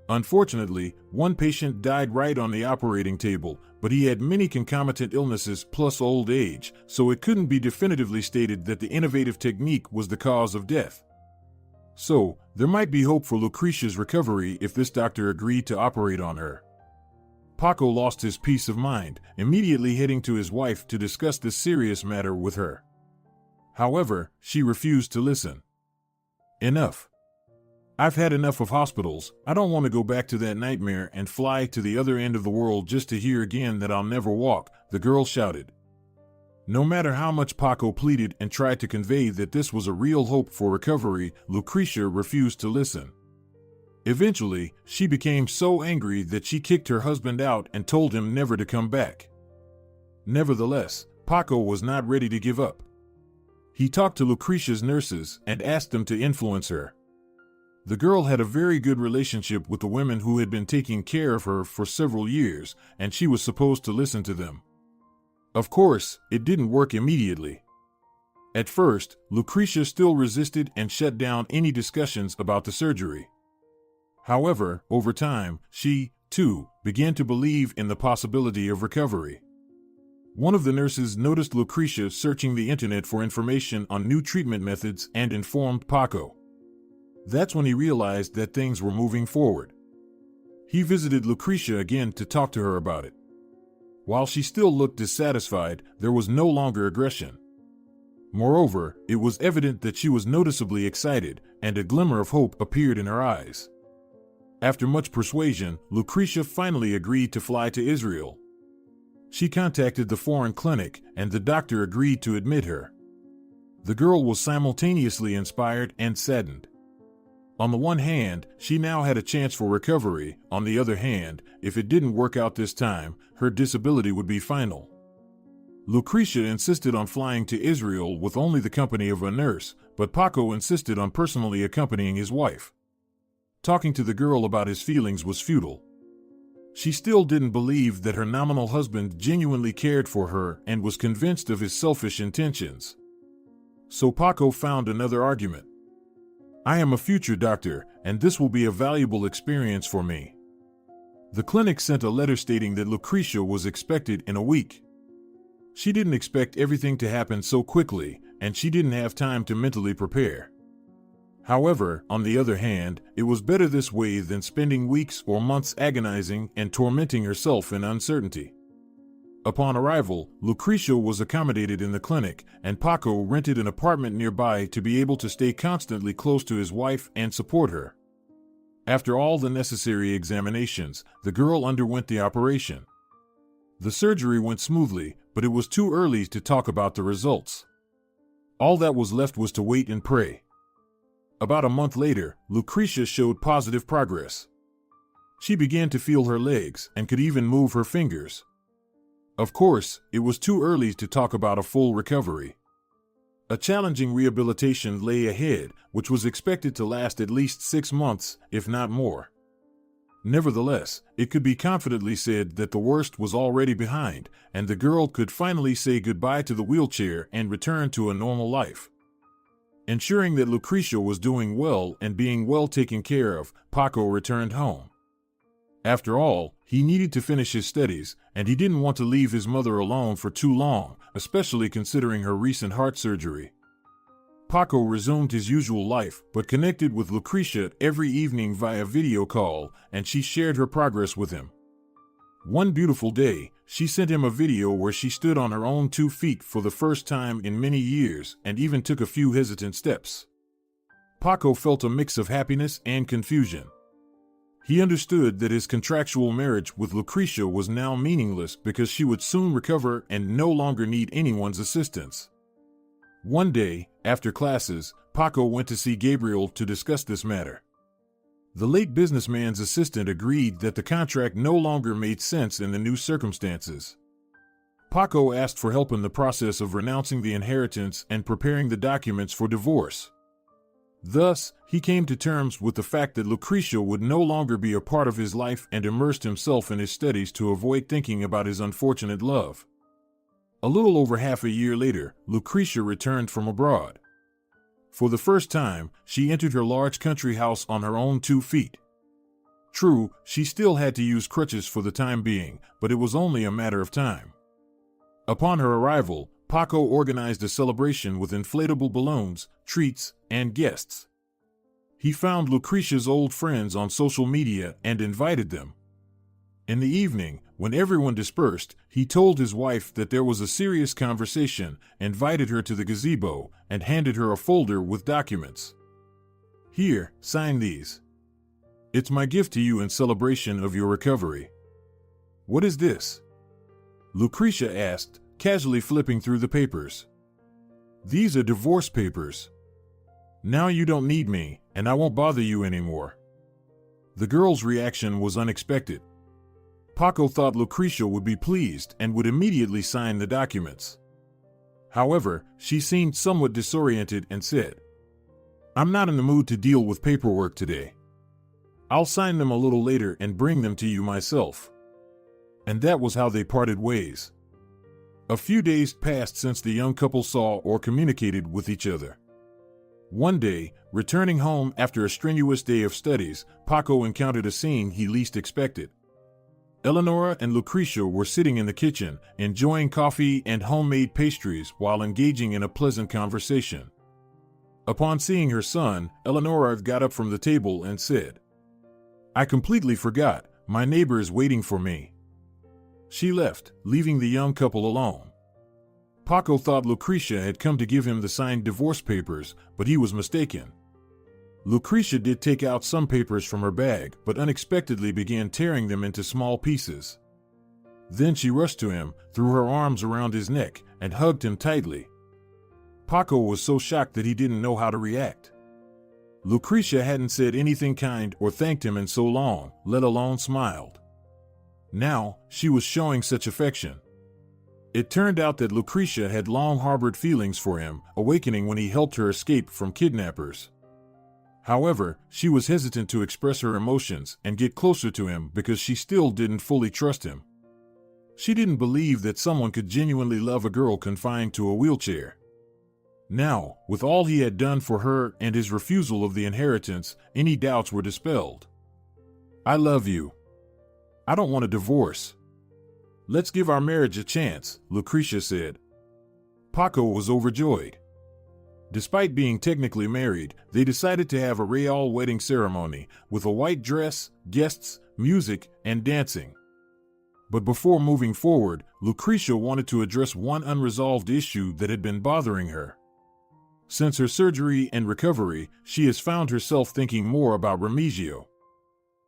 Unfortunately, one patient died right on the operating table, but he had many concomitant illnesses plus old age, so it couldn't be definitively stated that the innovative technique was the cause of death. So, there might be hope for Lucretia's recovery if this doctor agreed to operate on her. Paco lost his peace of mind, immediately heading to his wife to discuss this serious matter with her. However, she refused to listen. Enough. I've had enough of hospitals. I don't want to go back to that nightmare and fly to the other end of the world just to hear again that I'll never walk, the girl shouted. No matter how much Paco pleaded and tried to convey that this was a real hope for recovery, Lucretia refused to listen. Eventually, she became so angry that she kicked her husband out and told him never to come back. Nevertheless, Paco was not ready to give up. He talked to Lucretia's nurses and asked them to influence her. The girl had a very good relationship with the women who had been taking care of her for several years, and she was supposed to listen to them. Of course, it didn't work immediately. At first, Lucretia still resisted and shut down any discussions about the surgery. However, over time, she, too, began to believe in the possibility of recovery. One of the nurses noticed Lucretia searching the internet for information on new treatment methods and informed Paco. That's when he realized that things were moving forward. He visited Lucretia again to talk to her about it. While she still looked dissatisfied, there was no longer aggression. Moreover, it was evident that she was noticeably excited, and a glimmer of hope appeared in her eyes. After much persuasion, Lucretia finally agreed to fly to Israel. She contacted the foreign clinic, and the doctor agreed to admit her. The girl was simultaneously inspired and saddened. On the one hand, she now had a chance for recovery. On the other hand, if it didn't work out this time, her disability would be final. Lucretia insisted on flying to Israel with only the company of a nurse, but Paco insisted on personally accompanying his wife. Talking to the girl about his feelings was futile. She still didn't believe that her nominal husband genuinely cared for her and was convinced of his selfish intentions. So Paco found another argument. "I am a future doctor, and this will be a valuable experience for me." The clinic sent a letter stating that Lucretia was expected in a week. She didn't expect everything to happen so quickly, and she didn't have time to mentally prepare. However, on the other hand, it was better this way than spending weeks or months agonizing and tormenting herself in uncertainty. Upon arrival, Lucretia was accommodated in the clinic, and Paco rented an apartment nearby to be able to stay constantly close to his wife and support her. After all the necessary examinations, the girl underwent the operation. The surgery went smoothly, but it was too early to talk about the results. All that was left was to wait and pray. About a month later, Lucretia showed positive progress. She began to feel her legs and could even move her fingers. Of course, it was too early to talk about a full recovery. A challenging rehabilitation lay ahead, which was expected to last at least 6 months, if not more. Nevertheless, it could be confidently said that the worst was already behind, and the girl could finally say goodbye to the wheelchair and return to a normal life. Ensuring that Lucretia was doing well and being well taken care of, Paco returned home. After all, he needed to finish his studies, and he didn't want to leave his mother alone for too long, especially considering her recent heart surgery. Paco resumed his usual life, but connected with Lucretia every evening via video call, and she shared her progress with him. One beautiful day, she sent him a video where she stood on her own 2 feet for the first time in many years and even took a few hesitant steps. Paco felt a mix of happiness and confusion. He understood that his contractual marriage with Lucretia was now meaningless because she would soon recover and no longer need anyone's assistance. One day, after classes, Paco went to see Gabriel to discuss this matter. The late businessman's assistant agreed that the contract no longer made sense in the new circumstances. Paco asked for help in the process of renouncing the inheritance and preparing the documents for divorce. Thus, he came to terms with the fact that Lucretia would no longer be a part of his life and immersed himself in his studies to avoid thinking about his unfortunate love. A little over half a year later, Lucretia returned from abroad. For the first time, she entered her large country house on her own 2 feet. True, she still had to use crutches for the time being, but it was only a matter of time. Upon her arrival, Paco organized a celebration with inflatable balloons, treats, and guests. He found Lucretia's old friends on social media and invited them. In the evening, when everyone dispersed, he told his wife that there was a serious conversation, invited her to the gazebo, and handed her a folder with documents. "Here, sign these. It's my gift to you in celebration of your recovery." "What is this?" Lucretia asked, casually flipping through the papers. "These are divorce papers. Now you don't need me, and I won't bother you anymore." The girl's reaction was unexpected. Paco thought Lucretia would be pleased and would immediately sign the documents. However, she seemed somewhat disoriented and said, "I'm not in the mood to deal with paperwork today. I'll sign them a little later and bring them to you myself." And that was how they parted ways. A few days passed since the young couple saw or communicated with each other. One day, returning home after a strenuous day of studies, Paco encountered a scene he least expected. Eleonora and Lucretia were sitting in the kitchen, enjoying coffee and homemade pastries while engaging in a pleasant conversation. Upon seeing her son, Eleonora got up from the table and said, "I completely forgot, my neighbor is waiting for me." She left, leaving the young couple alone. Paco thought Lucretia had come to give him the signed divorce papers, but he was mistaken. Lucretia did take out some papers from her bag, but unexpectedly began tearing them into small pieces. Then she rushed to him, threw her arms around his neck, and hugged him tightly. Paco was so shocked that he didn't know how to react. Lucretia hadn't said anything kind or thanked him in so long, let alone smiled. Now, she was showing such affection. It turned out that Lucretia had long harbored feelings for him, awakening when he helped her escape from kidnappers. However, she was hesitant to express her emotions and get closer to him because she still didn't fully trust him. She didn't believe that someone could genuinely love a girl confined to a wheelchair. Now, with all he had done for her and his refusal of the inheritance, any doubts were dispelled. "I love you. I don't want a divorce. Let's give our marriage a chance," Lucretia said. Paco was overjoyed. Despite being technically married, they decided to have a real wedding ceremony with a white dress, guests, music, and dancing. But before moving forward, Lucretia wanted to address one unresolved issue that had been bothering her. Since her surgery and recovery, she has found herself thinking more about Remigio.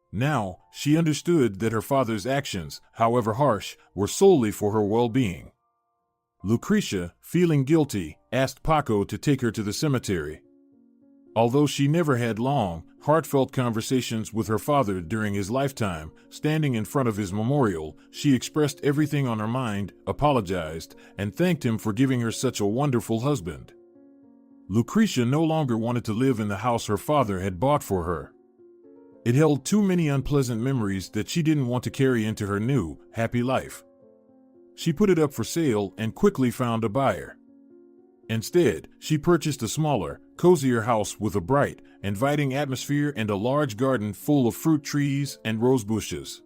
Now, she understood that her father's actions, however harsh, were solely for her well-being. Lucretia, feeling guilty, asked Paco to take her to the cemetery. Although she never had long, heartfelt conversations with her father during his lifetime, standing in front of his memorial, she expressed everything on her mind, apologized, and thanked him for giving her such a wonderful husband. Lucretia no longer wanted to live in the house her father had bought for her. It held too many unpleasant memories that she didn't want to carry into her new, happy life. She put it up for sale and quickly found a buyer. Instead, she purchased a smaller, cozier house with a bright, inviting atmosphere and a large garden full of fruit trees and rose bushes.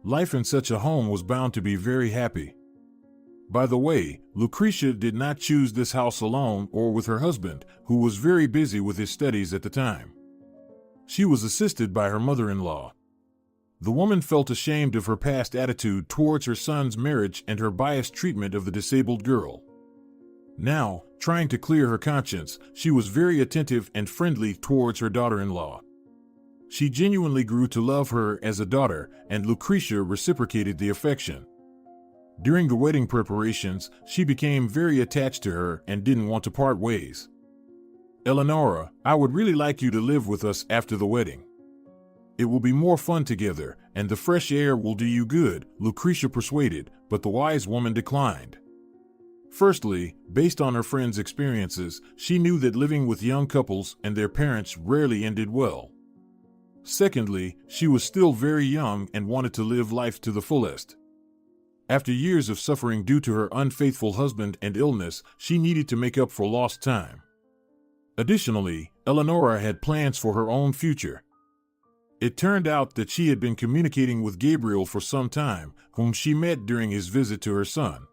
Life in such a home was bound to be very happy. By the way, Lucretia did not choose this house alone or with her husband, who was very busy with his studies at the time. She was assisted by her mother-in-law. The woman felt ashamed of her past attitude towards her son's marriage and her biased treatment of the disabled girl. Now, trying to clear her conscience, she was very attentive and friendly towards her daughter-in-law. She genuinely grew to love her as a daughter, and Lucretia reciprocated the affection. During the wedding preparations, she became very attached to her and didn't want to part ways. "Eleonora, I would really like you to live with us after the wedding. It will be more fun together, and the fresh air will do you good," Lucretia persuaded, but the wise woman declined. Firstly, based on her friend's experiences, she knew that living with young couples and their parents rarely ended well. Secondly, she was still very young and wanted to live life to the fullest. After years of suffering due to her unfaithful husband and illness, she needed to make up for lost time. Additionally, Eleonora had plans for her own future. It turned out that she had been communicating with Gabriel for some time, whom she met during his visit to her son.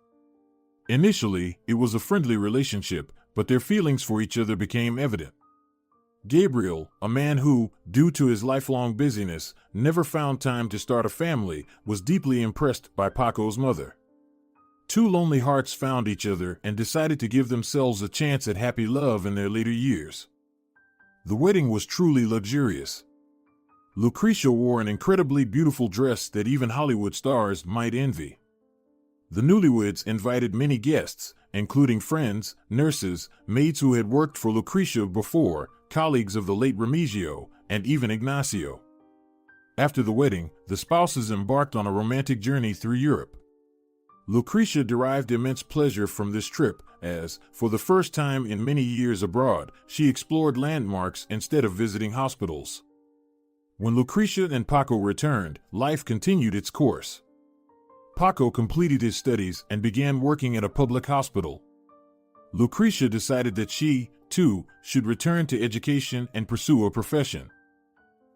Initially, it was a friendly relationship, but their feelings for each other became evident. Gabriel, a man who, due to his lifelong busyness, never found time to start a family, was deeply impressed by Paco's mother. Two lonely hearts found each other and decided to give themselves a chance at happy love in their later years. The wedding was truly luxurious. Lucretia wore an incredibly beautiful dress that even Hollywood stars might envy. The newlyweds invited many guests, including friends, nurses, maids who had worked for Lucretia before, colleagues of the late Remigio, and even Ignacio. After the wedding, the spouses embarked on a romantic journey through Europe. Lucretia derived immense pleasure from this trip as, for the first time in many years abroad, she explored landmarks instead of visiting hospitals. When Lucretia and Paco returned, life continued its course. Paco completed his studies and began working at a public hospital. Lucretia decided that she, too, should return to education and pursue a profession.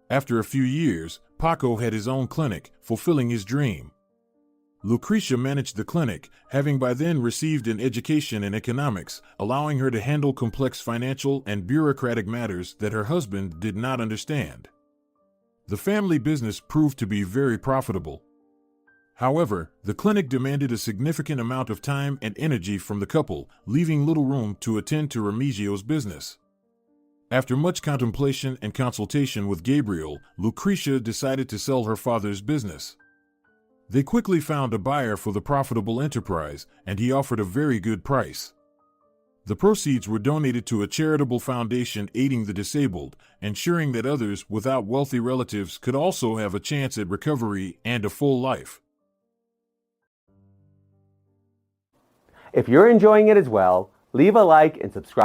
After a few years, Paco had his own clinic, fulfilling his dream. Lucretia managed the clinic, having by then received an education in economics, allowing her to handle complex financial and bureaucratic matters that her husband did not understand. The family business proved to be very profitable. However, the clinic demanded a significant amount of time and energy from the couple, leaving little room to attend to Remigio's business. After much contemplation and consultation with Gabriel, Lucretia decided to sell her father's business. They quickly found a buyer for the profitable enterprise, and he offered a very good price. The proceeds were donated to a charitable foundation aiding the disabled, ensuring that others without wealthy relatives could also have a chance at recovery and a full life. If you're enjoying it as well, leave a like and subscribe.